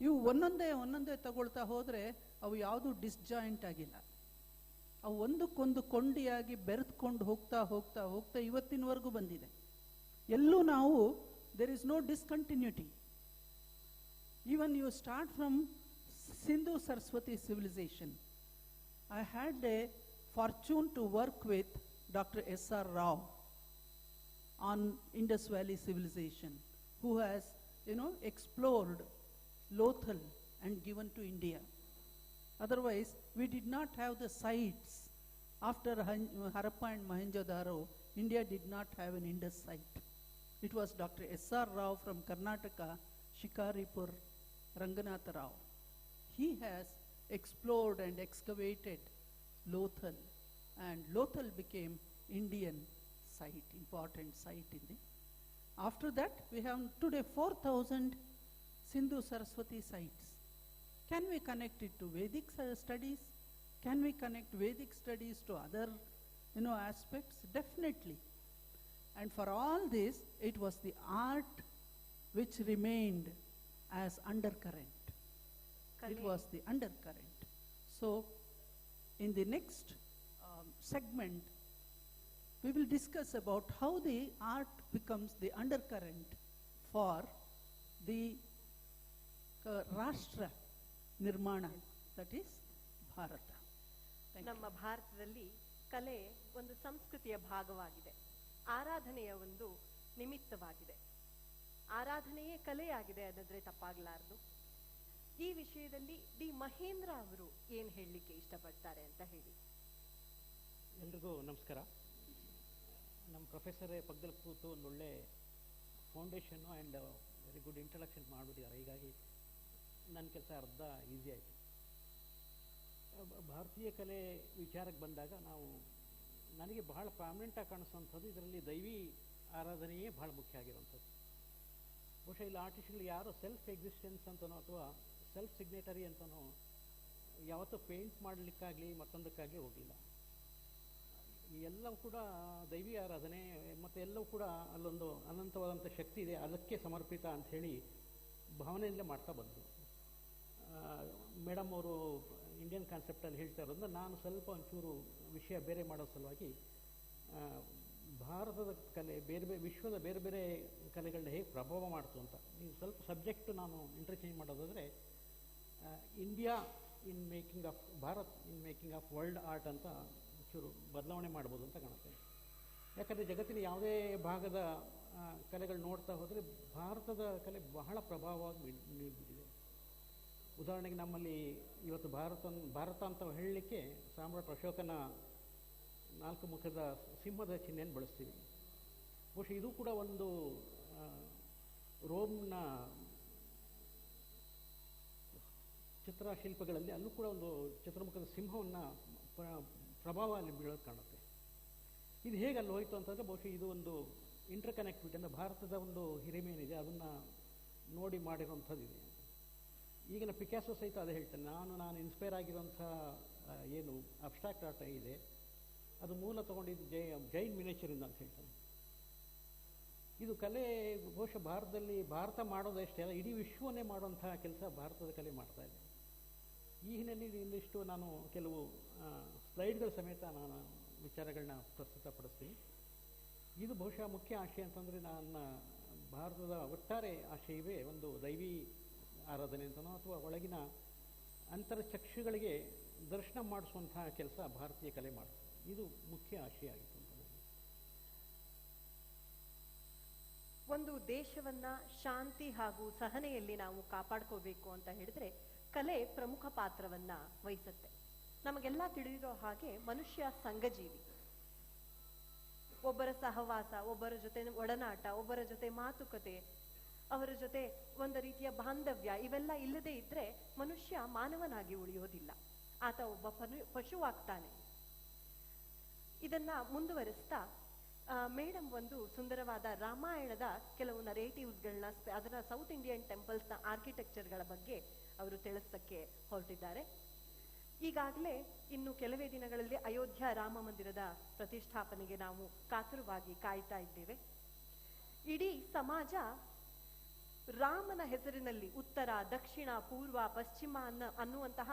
ಇವು ಒಂದೊಂದೇ ತಗೊಳ್ತಾ ಹೋದರೆ ಅವು ಯಾವುದೂ ಡಿಸ್ಜಾಯಿಂಟ್ ಆಗಿಲ್ಲ. ಅವು ಒಂದಕ್ಕೊಂದು ಕೊಂಡಿಯಾಗಿ ಬೆರೆತ್ಕೊಂಡು ಹೋಗ್ತಾ ಇವತ್ತಿನವರೆಗೂ ಬಂದಿದೆ. ಎಲ್ಲೂ ನಾವು there is no discontinuity. Even you start from Sindhu Saraswati civilisation. I had a fortune to work with doctor S.R. Rao on Indus Valley civilization, who has explored Lothal and given to India. Otherwise, we did not have the sites. After Harappa and Mohenjo-daro, India did not have an Indus site. It was Dr. S.R. Rao from Karnataka, Shikaripur, Ranganatha Rao. He has explored and excavated Lothal, and Lothal became Indian site, important site in the. After that, we have today 4,000 Sindhu Saraswati sites. Can we connect it to Vedic studies? Can we connect Vedic studies to other, aspects? Definitely. And for all this, it was the art which remained as undercurrent. It was the undercurrent. So, in the next segment, we will discuss about how the art becomes the undercurrent for the Rashtra ನಿರ್ಮಾಣ, that is Bharat. ನಮ್ಮ ಭಾರತದಲ್ಲಿ ಕಲೆ ಒಂದು ಸಂಸ್ಕೃತಿಯ ಭಾಗವಾಗಿದೆ, ಆರಾಧನೆಯ ಒಂದು ನಿಮಿತ್ತವಾಗಿದೆ. ಆರಾಧನೆಯೇ ಕಲೆಯಾಗಿದೆ ಅನ್ನೋದ್ರೆ ತಪ್ಪಾಗಲಾರದು. ಈ ವಿಷಯದಲ್ಲಿ ಡಿ ಮಹೇಂದ್ರ ಅವರು ಏನು ಹೇಳಲಿಕ್ಕೆ ಇಷ್ಟಪಡ್ತಾರೆ ಅಂತ ಹೇಳಿ. ಎಲ್ರಿಗೂ ನಮಸ್ಕಾರ. ನಮ್ಮ ಪ್ರೊಫೆಸರೇ ಪಕ್ಕದಲ್ಲಿ ಕೂತು ಒಂದು ಒಳ್ಳೆ foundation and very good introduction ಮಾಡಿಬಿಟ್ಟಿದ್ದಾರೆ. ಹೀಗಾಗಿ ನನ್ನ ಕೆಲಸ ಅರ್ಧ ಈಸಿ ಆಯಿತು. ಭಾರತೀಯ ಕಲೆ ವಿಚಾರಕ್ಕೆ ಬಂದಾಗ ನನಗೆ ಬಹಳ ಪ್ರಾಮಿನೆಂಟಾಗಿ ಕಾಣಿಸುವಂಥದ್ದು ಇದರಲ್ಲಿ ದೈವಿ ಆರಾಧನೆಯೇ ಬಹಳ ಮುಖ್ಯ ಆಗಿರುವಂಥದ್ದು. ಬಹುಶಃ ಇಲ್ಲಿ ಆರ್ಟಿಸ್ಟ್ಗಳು ಯಾರೋ ಸೆಲ್ಫ್ ಎಕ್ಸಿಸ್ಟೆನ್ಸ್ ಅಂತನೋ ಅಥವಾ ಸೆಲ್ಫ್ ಸಿಗ್ನೇಟರಿ ಅಂತನೋ ಯಾವತ್ತೂ ಪೇಂಟ್ ಮಾಡಲಿಕ್ಕಾಗಲಿ ಮತ್ತೊಂದಕ್ಕಾಗಲಿ ಹೋಗಲಿಲ್ಲ. ಎಲ್ಲವೂ ಕೂಡ ದೈವಿ ಆರಾಧನೆ ಮತ್ತು ಎಲ್ಲವೂ ಕೂಡ ಅಲ್ಲೊಂದು ಅನಂತವಾದಂಥ ಶಕ್ತಿ ಇದೆ, ಅದಕ್ಕೆ ಸಮರ್ಪಿತ ಅಂಥೇಳಿ ಭಾವನೆಯಲ್ಲೇ ಮಾಡ್ತಾ ಬಂದರು. ಮೇಡಮ್ ಅವರು ಇಂಡಿಯನ್ ಕಾನ್ಸೆಪ್ಟಲ್ಲಿ ಹೇಳ್ತಾ ಇರೋದನ್ನ ನಾನು ಸ್ವಲ್ಪ ಒಂಚೂರು ವಿಷಯ ಬೇರೆ ಮಾಡೋ ಸಲುವಾಗಿ ಭಾರತದ ಕಲೆ ವಿಶ್ವದ ಬೇರೆ ಬೇರೆ ಕಲೆಗಳನ್ನ ಹೇಗೆ ಪ್ರಭಾವ ಮಾಡ್ತು ಅಂತ ನೀವು ಸ್ವಲ್ಪ ಸಬ್ಜೆಕ್ಟು ನಾನು ಇಂಟರ್ಚೇಂಜ್ ಮಾಡೋದಾದರೆ India in making of Bharat in making of world art ಅಂತ ಒಂಚೂರು ಬದಲಾವಣೆ ಮಾಡ್ಬೋದು ಅಂತ ಕಾಣುತ್ತೆ. ಯಾಕಂದರೆ ಜಗತ್ತಿನ ಯಾವುದೇ ಭಾಗದ ಕಲೆಗಳು ನೋಡ್ತಾ ಹೋದರೆ ಭಾರತದ ಕಲೆ ಬಹಳ ಪ್ರಭಾವವಾಗಿ ನೀಡಿಬಿಟ್ಟಿದೆ. ಉದಾಹರಣೆಗೆ ನಮ್ಮಲ್ಲಿ ಇವತ್ತು ಭಾರತ ಅಂತ ಹೇಳಲಿಕ್ಕೆ ಸಾಮ್ರಾಟ್ ಅಶೋಕನ 4 ಮುಖದ ಸಿಂಹದ ಚಿಹ್ನೆಯನ್ನು ಬಳಸ್ತೀವಿ. ಬಹುಶಃ ಇದು ಕೂಡ ಒಂದು ರೋಮ್ನ ಚಿತ್ರಶಿಲ್ಪಗಳಲ್ಲಿ ಅಲ್ಲೂ ಕೂಡ ಒಂದು ಚತುರ್ಮುಖದ ಸಿಂಹವನ್ನು ಪ್ರಭಾವ ಅಲ್ಲಿ ಬೀಳೋದು ಕಾಣುತ್ತೆ. ಇದು ಹೇಗೆ ಅಲ್ಲಿ ಹೋಯಿತು ಅಂತಂದರೆ ಬಹುಶಃ ಇದು ಒಂದು ಇಂಟರ್ ಕನೆಕ್ಟಿವಿಟಿ ಅಂದರೆ ಭಾರತದ ಒಂದು ಹಿರಿಮೆ ಏನಿದೆ ಅದನ್ನು ನೋಡಿ ಮಾಡಿರುವಂಥದ್ದಿದೆ. ಈಗಿನ ಪಿಕಾಸೋ ಸಹಿತ ಅದೇ ಹೇಳ್ತಾನೆ, ನಾನು ಇನ್ಸ್ಪೈರ್ ಆಗಿರುವಂಥ ಏನು ಅಬ್ಸ್ಟ್ರಾಕ್ಟ್ ಆರ್ಟ್ ಇದೆ ಅದು ಮೂಲ ತೊಗೊಂಡಿದ್ದು ಜೈನ್ ಮಿನೇಚರಿಂದ ಅಂತ ಹೇಳ್ತಾನೆ. ಇದು ಕಲೆ ಬಹುಶಃ ಭಾರತ ಮಾಡೋದಷ್ಟೇ ಅಲ್ಲ, ಇಡೀ ವಿಶ್ವವನ್ನೇ ಮಾಡುವಂಥ ಕೆಲಸ ಭಾರತದ ಕಲೆ ಮಾಡ್ತಾ ಇದೆ. ಈ ಹಿನ್ನೆಲೆಯಲ್ಲಿ ಇನ್ನಿಷ್ಟು ನಾನು ಕೆಲವು ಸ್ಲೈಡ್ಗಳ ಸಮೇತ ನಾನು ವಿಚಾರಗಳನ್ನ ಪ್ರಸ್ತುತಪಡಿಸ್ತೀನಿ. ಇದು ಬಹುಶಃ ಮುಖ್ಯ ಆಶಯ ಅಂತಂದರೆ, ನನ್ನ ಭಾರತದ ಒಟ್ಟಾರೆ ಆಶಯವೇ ಒಂದು ದೈವಿ ಆರಾಧನೆ ಅಂತನೋ ಅಥವಾ ಒಳಗಿನ ಅಂತರಚಕ್ಷುಗಳಿಗೆ ದರ್ಶನ ಮಾಡಿಸುವಂತಹ ಕೆಲಸ ಭಾರತೀಯ ಕಲೆ ಮಾಡ್ತದೆ. ಇದು ಮುಖ್ಯ ಆಶಯ ಆಗಿತ್ತು ಅಂತ ನನಗೆ. ಒಂದು ದೇಶವನ್ನ ಶಾಂತಿ ಹಾಗೂ ಸಹನೆಯಲ್ಲಿ ನಾವು ಕಾಪಾಡ್ಕೋಬೇಕು ಅಂತ ಹೇಳಿದ್ರೆ ಕಲೆ ಪ್ರಮುಖ ಪಾತ್ರವನ್ನ ವಹಿಸುತ್ತೆ. ನಮಗೆಲ್ಲ ತಿಳಿದಿರೋ ಹಾಗೆ ಮನುಷ್ಯ ಸಂಘಜೀವಿ. ಒಬ್ಬರ ಸಹವಾಸ, ಒಬ್ಬರ ಜೊತೆ ಒಡನಾಟ, ಒಬ್ಬರ ಜೊತೆ ಮಾತುಕತೆ, ಅವರ ಜೊತೆ ಒಂದು ರೀತಿಯ ಬಾಂಧವ್ಯ, ಇವೆಲ್ಲ ಇಲ್ಲದೆ ಇದ್ರೆ ಮನುಷ್ಯ ಮಾನವನಾಗಿ ಉಳಿಯೋದಿಲ್ಲ. ಆತ ಒಬ್ಬ ಪಶುವಾಗ್ತಾನೆ. ಇದನ್ನ ಮುಂದುವರಿಸ್ತಾ ಮೇಡಮ್ ಒಂದು ಸುಂದರವಾದ ರಾಮಾಯಣದ ಕೆಲವು ನರೇಟಿವ್ಸ್ಗಳನ್ನ, ಅದರ ಸೌತ್ ಇಂಡಿಯನ್ ಟೆಂಪಲ್ಸ್ನ ಆರ್ಕಿಟೆಕ್ಚರ್ಗಳ ಬಗ್ಗೆ ಅವರು ತಿಳಿಸಕ್ಕೆ ಹೊರಟಿದ್ದಾರೆ. ಈಗಾಗಲೇ ಇನ್ನು ಕೆಲವೇ ದಿನಗಳಲ್ಲಿ ಅಯೋಧ್ಯ ರಾಮ ಮಂದಿರದ ಪ್ರತಿಷ್ಠಾಪನೆಗೆ ನಾವು ಕಾತುರವಾಗಿ ಕಾಯ್ತಾ ಇದ್ದೇವೆ. ಇಡೀ ಸಮಾಜ ರಾಮನ ಹೆಸರಿನಲ್ಲಿ ಉತ್ತರ, ದಕ್ಷಿಣ, ಪೂರ್ವ, ಪಶ್ಚಿಮ ಅನ್ನುವಂತಹ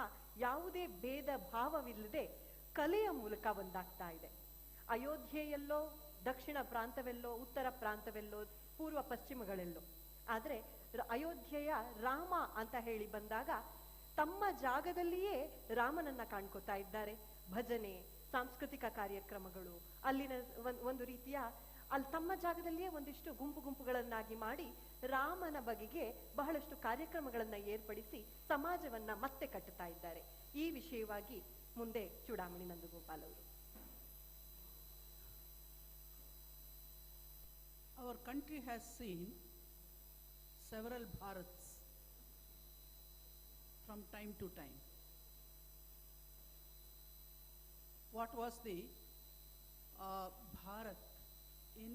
ಯಾವುದೇ ಭೇದ ಭಾವವಿಲ್ಲದೆ ಕಲೆಯ ಮೂಲಕ ಒಂದಾಗ್ತಾ ಇದೆ. ಅಯೋಧ್ಯೆಯಲ್ಲೋ, ದಕ್ಷಿಣ ಪ್ರಾಂತವೆಲ್ಲೋ, ಉತ್ತರ ಪ್ರಾಂತವೆಲ್ಲೋ, ಪೂರ್ವ ಪಶ್ಚಿಮಗಳೆಲ್ಲೋ. ಆದ್ರೆ ಅಯೋಧ್ಯೆಯ ರಾಮ ಅಂತ ಹೇಳಿ ಬಂದಾಗ ತಮ್ಮ ಜಾಗದಲ್ಲಿಯೇ ರಾಮನನ್ನ ಕಾಣ್ಕೋತಾ ಇದ್ದಾರೆ. ಭಜನೆ, ಸಾಂಸ್ಕೃತಿಕ ಕಾರ್ಯಕ್ರಮಗಳು, ಅಲ್ಲಿನ ಒಂದು ರೀತಿಯ ಅಲ್ಲಿ ತಮ್ಮ ಜಾಗದಲ್ಲಿಯೇ ಒಂದಿಷ್ಟು ಗುಂಪುಗಳನ್ನಾಗಿ ಮಾಡಿ ರಾಮನ ಬಗೆಗೆ ಬಹಳಷ್ಟು ಕಾರ್ಯಕ್ರಮಗಳನ್ನ ಏರ್ಪಡಿಸಿ ಸಮಾಜವನ್ನ ಮತ್ತೆ ಕಟ್ಟುತ್ತಾ ಇದ್ದಾರೆ. ಈ ವಿಷಯವಾಗಿ ಮುಂದೆ ಚೂಡಾಮಣಿ ನಂದಗೋಪಾಲ್ ಅವರು. Our country has seen several Bharats from time to time. What was the Bharat in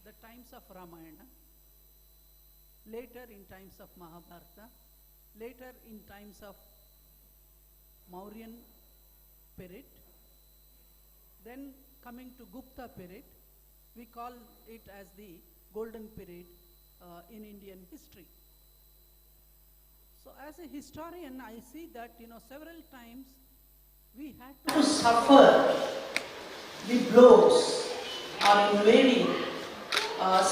the times of Ramayana, later in times of Mahabharata, later in times of Mauryan period, then coming to Gupta period, we call it as the golden period in Indian history. So as a historian, I see that, several times we had to suffer the blows or invading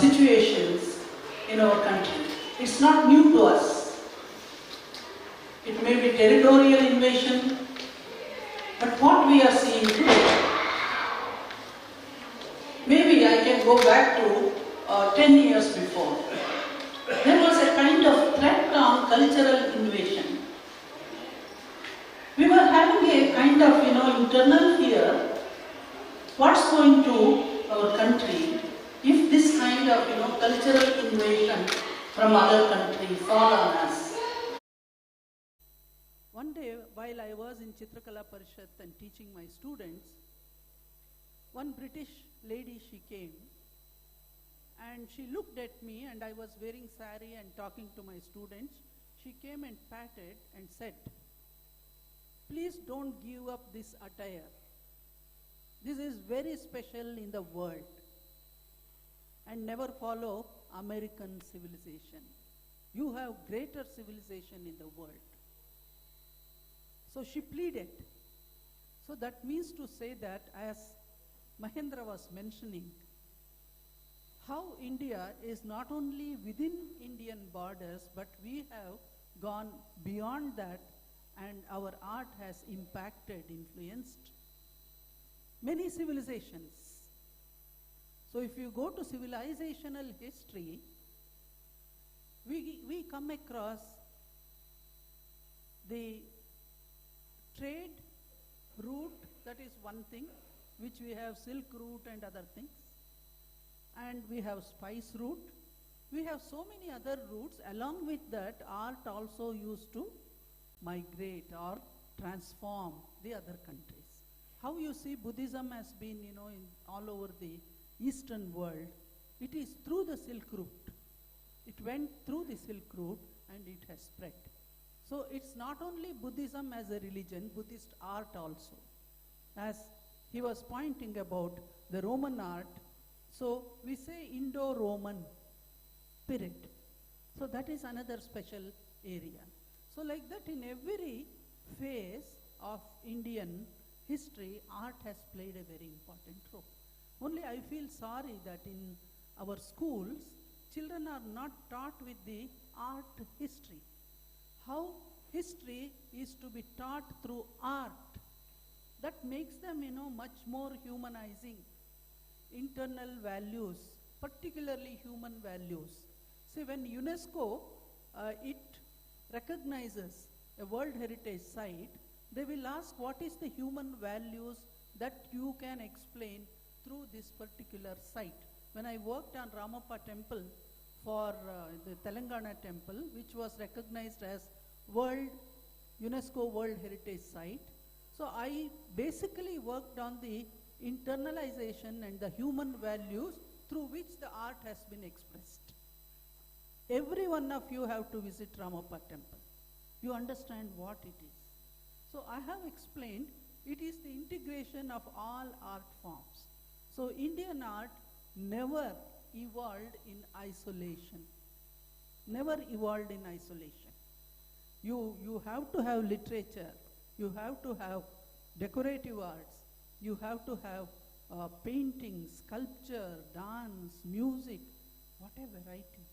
situations in our country. It's not new to us. It may be territorial invasion, but what we are seeing today, maybe I can go back to 10 years before. There was a kind of threat on cultural invasion. We were having a kind of, internal fear. What's going to our country if this kind of, cultural invasion from other countries fall on us? One day, while I was in Chitrakala Parishad and teaching my students, one British lady, she came and she looked at me, and I was wearing sari and talking to my students. She came and patted and said, "Please don't give up this attire. This is very special in the world, and never follow American civilization. You have greater civilization in the world." So she pleaded. So that means to say that, as Mahendra was mentioning, how India is not only within Indian borders, but we have gone beyond that, and our art has impacted, influenced many civilizations. So if you go to civilizational history, we come across the trade route, that is one thing, which we have silk route and other things. And we have spice route. We have so many other routes. Along with that, art also used to migrate or transform the other countries. How you see Buddhism has been, in all over the Eastern world, it is through the Silk Route. It went through the Silk Route and it has spread. So it's not only Buddhism as a religion, Buddhist art also. As he was pointing about the Roman art, so we say Indo-Roman period. So that is another special area. So like that, in every phase of Indian history, art has played a very important role. Only I feel sorry that in our schools, children are not taught with the art history. How history is to be taught through art. That makes them, much more humanizing. Internal values, particularly human values. See, when UNESCO, it recognizes a World Heritage Site, they will ask what is the human values that you can explain through this particular site. When I worked on Ramappa temple for the Telangana temple, which was recognized as UNESCO World Heritage Site, so I basically worked on the internalization and the human values through which the art has been expressed. Every one of you have to visit Ramappa temple. You understand what it is. So I have explained it is the integration of all art forms. So Indian art never evolved in isolation. Never evolved in isolation. You have to have literature. You have to have decorative arts. You have to have painting, sculpture, dance, music, whatever, writing.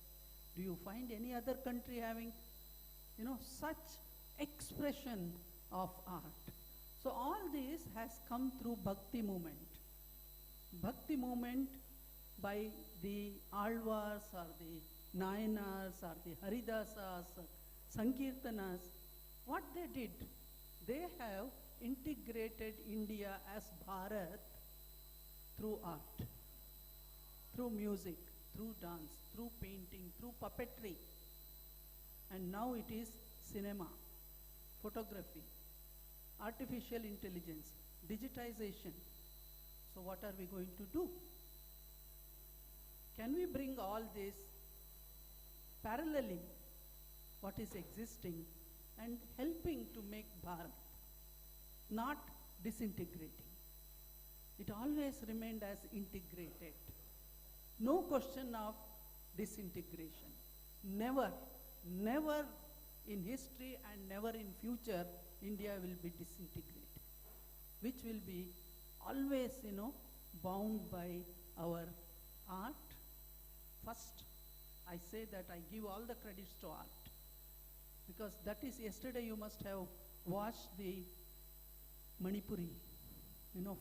Do you find any other country having, such expression of art? So all this has come through Bhakti movement. Bhakti movement by the Alvars or the Nayanars or the Haridasas, Sankirtanas. What they did, they have integrated India as Bharat through art, through music, through dance, through painting, through puppetry. And now it is cinema, photography, artificial intelligence, digitization. So what are we going to do? Can we bring all this paralleling what is existing and helping to make Bharat, not disintegrating? It always remained as integrated. No question of disintegration. Never, never in history and never in future, India will be disintegrated, which will be always, bound by our art. First, I say that I give all the credits to art, because that is, yesterday you must have watched the Manipuri,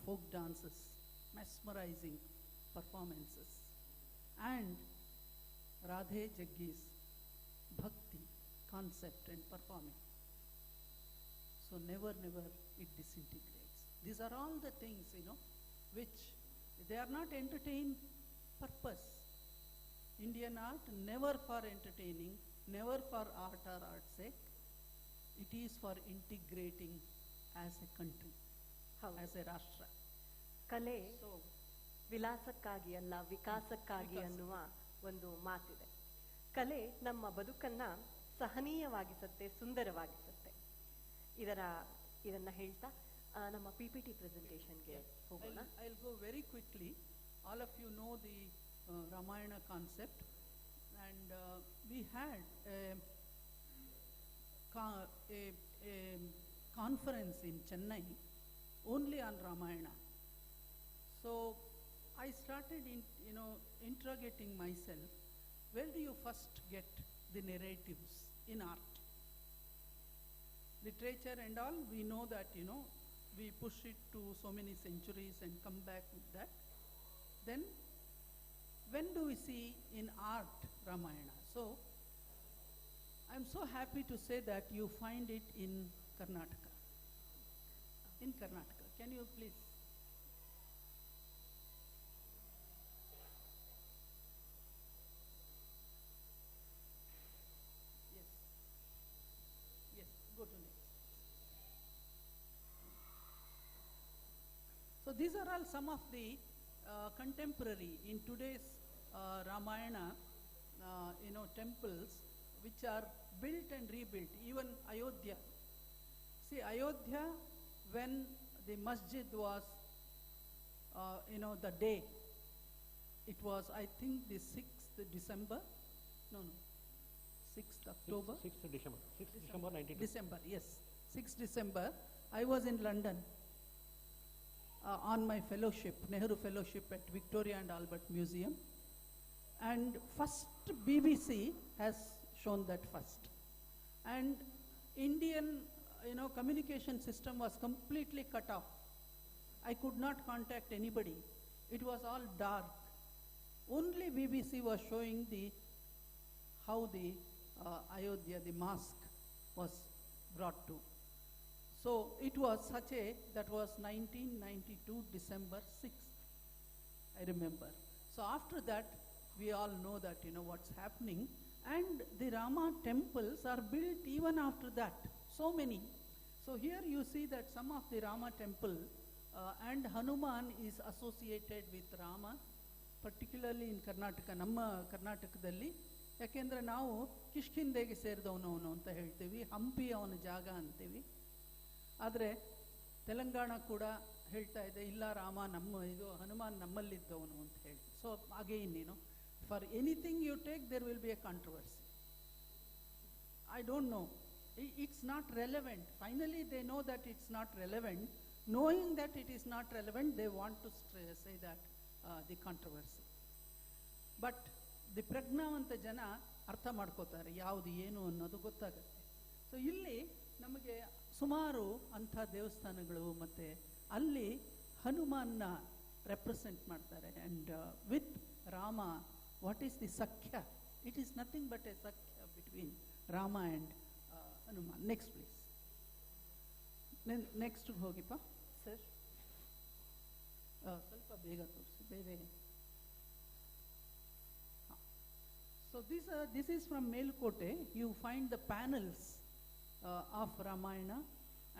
folk dances, mesmerizing performances, and Radhe Jaggi's bhakti concept and performing. So never, never it disintegrates. These are all the things, which they are not entertain purpose. Indian art never for entertaining, never for art or art's sake. It is for integrating as a country, as a rashtra. ಕಲೆ So, ವಿಲಾಸಕ್ಕಾಗಿ ಅಲ್ಲ ವಿಕಾಸಕ್ಕಾಗಿ ಅನ್ನುವ ಒಂದು ಮಾತಿದೆ. ಕಲೆ ನಮ್ಮ ಬದುಕನ್ನ ಸಹನೀಯವಾಗಿಸುತ್ತೆ, ಸುಂದರವಾಗಿಸುತ್ತೆ. ಇದನ್ನ ಹೇಳ್ತಾ ನಮ್ಮ PPT ಪ್ರೆಸೆಂಟೇಷನ್ಗೆ ಹೋಗೋಣ. I'll go very quickly. All of you know the Ramayana concept, and we had a conference in Chennai only on Ramayana. So I started interrogating myself, where do you first get the narratives in art? Literature and all, we know that, we push it to so many centuries and come back with that. Then, when do we see in art Ramayana? So, I'm so happy to say that you find it in Karnataka. In Karnataka. Can you please? Yes. Yes, go to next. So these are all some of the contemporary in today's Ramayana, temples which are built and rebuilt. Even Ayodhya. See, Ayodhya, when the masjid was, the day, it was, I think, the 6th December. No, 6th October. 6th December. 6th December 92. December, yes. 6th December. I was in London. on my fellowship, Nehru Fellowship at Victoria and Albert Museum. And first BBC has shown that first. And Indian, communication system was completely cut off. I could not contact anybody. It was all dark. Only BBC was showing how the Ayodhya, the mosque, was brought to. So it was that was 1992, December 6th, I remember. So after that, we all know that, what's happening. And the Rama temples are built even after that, so many. So here you see that some of the Rama temple and Hanuman is associated with Rama, particularly in Karnataka, ನಮ್ಮ ಕರ್ನಾಟಕದಲ್ಲಿ. ಯಾಕೆಂದರೆ ನಾವು ಕಿಷ್ಕಿಂಧೆಗೆ ಸೇರಿದವನು ಅವನು ಅಂತ ಹೇಳ್ತೀವಿ, ಹಂಪಿ ಅವನ ಜಾಗ ಅಂತೀವಿ. ಆದರೆ ತೆಲಂಗಾಣ ಕೂಡ ಹೇಳ್ತಾ ಇದೆ, ಇಲ್ಲ ರಾಮ ಹನುಮಾನ್ ನಮ್ಮಲ್ಲಿದ್ದವನು ಅಂತ ಹೇಳಿ. So again for anything you take there will be a controversy. I don't know. It's not relevant. Finally, they know that it's not relevant. Knowing that it is not relevant, they want to say that the controversy. But the ಪ್ರಜ್ಞಾವಂತ ಜನ ಅರ್ಥ ಮಾಡ್ಕೋತಾರೆ ಯಾವುದು ಏನು ಅನ್ನೋದು ಗೊತ್ತಾಗುತ್ತೆ. So ಇಲ್ಲಿ ನಮಗೆ ಸುಮಾರು ಅಂಥ ದೇವಸ್ಥಾನಗಳು ಮತ್ತು ಅಲ್ಲಿ ಹನುಮಾನ್ನ ರೆಪ್ರೆಸೆಂಟ್ ಮಾಡ್ತಾರೆ. And with Rama, what is the ಸಖ್ಯ? It is nothing but a ಸಖ್ಯ between Rama and Hanuman. Next please. Next ಹೋಗಿಪ್ಪ ಸರ್. ಸ್ವಲ್ಪ ಬೇಗ ತೋರಿಸಿ, ಬೇಗ. So this is from Melkote. You find the panels of Ramayana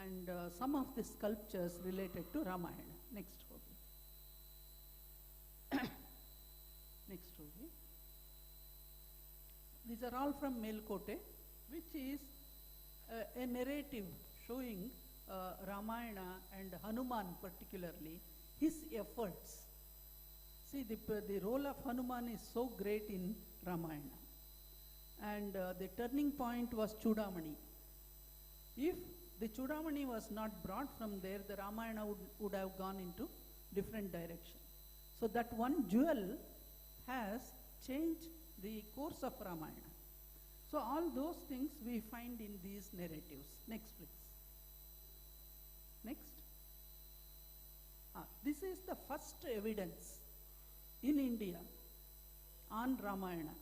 and some of the sculptures related to Ramayana. Next hogi. Next hogi. These are all from Melkote, which is a narrative showing Ramayana and Hanuman particularly, his efforts. See, the role of Hanuman is so great in Ramayana. And the turning point was Choodamani. If the Choodamani was not brought from there, the Ramayana would have gone into different direction. So that one jewel has changed the course of Ramayana. So all those things we find in these narratives. Next, please. Next. This is the first evidence in India on Ramayana.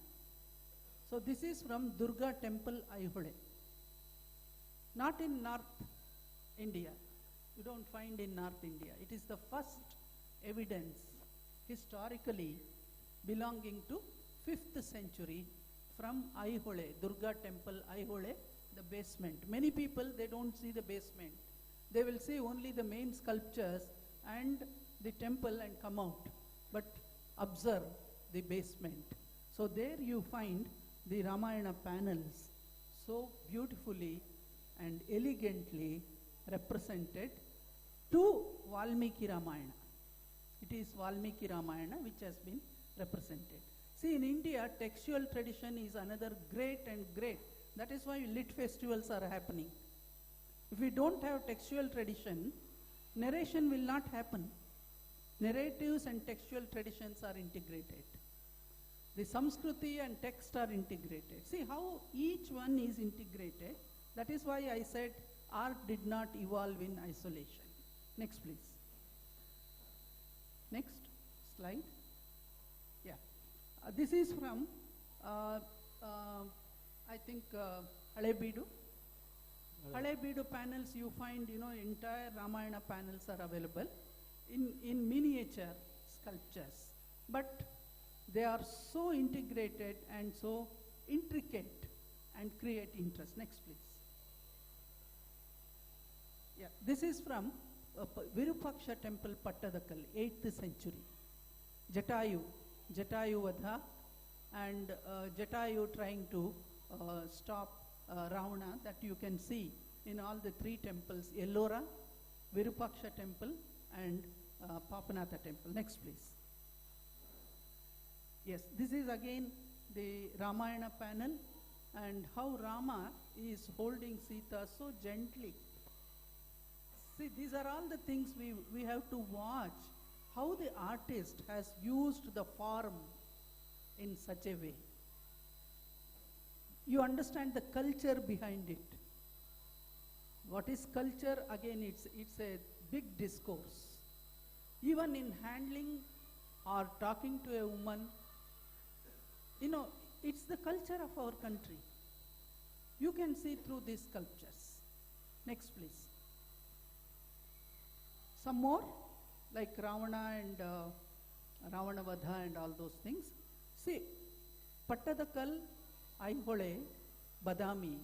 So this is from Durga Temple, Aihole. Not in North India. You don't find in North India. It is the first evidence historically belonging to 5th century from Aihole, Durga Temple, Aihole, the basement. Many people, they don't see the basement. They will see only the main sculptures and the temple and come out. But observe the basement. So there you find the Ramayana panels so beautifully and elegantly represented to Valmiki Ramayana. It is Valmiki Ramayana which has been represented. See, in India, textual tradition is another great and great. That is why lit festivals are happening. If we don't have textual tradition, narration will not happen. Narratives and textual traditions are integrated. The Samskriti and text are integrated. See how each one is integrated. That is why I said art did not evolve in isolation. Next, please. Next slide. Yeah. This is from, I think, Halebeedu. Halebeedu panels, you find, entire Ramayana panels are available in miniature sculptures. But they are so integrated and so intricate and create interest. Next, please. Yeah, this is from Virupaksha Temple, Pattadakal, 8th century. Jatayu Vadha, and Jatayu trying to stop Ravana, that you can see in all the 3 temples, Ellora, Virupaksha Temple, and Papanatha Temple. Next, please. Yes, this is again the Ramayana panel, and how Rama is holding Sita so gently. See, these are all the things we have to watch, how the artist has used the form in such a way. You understand the culture behind it. What is culture? Again, it's a big discourse. Even in handling or talking to a woman, it's the culture of our country. You can see through these sculptures. Next, please. Some more, like Ravana and Ravanavadha and all those things. See, Pattadakal, Aihole, Badami,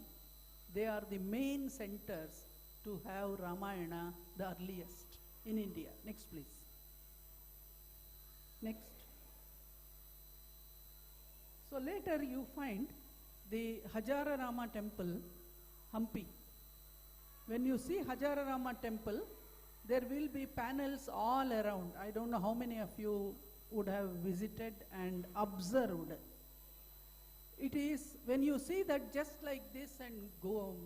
they are the main centers to have Ramayana the earliest in India. Next, please. Next. So later you find the Hajararama temple, Hampi. When you see Hajararama temple, there will be panels all around. I don't know how many of you would have visited and observed. It is, when you see that just like this and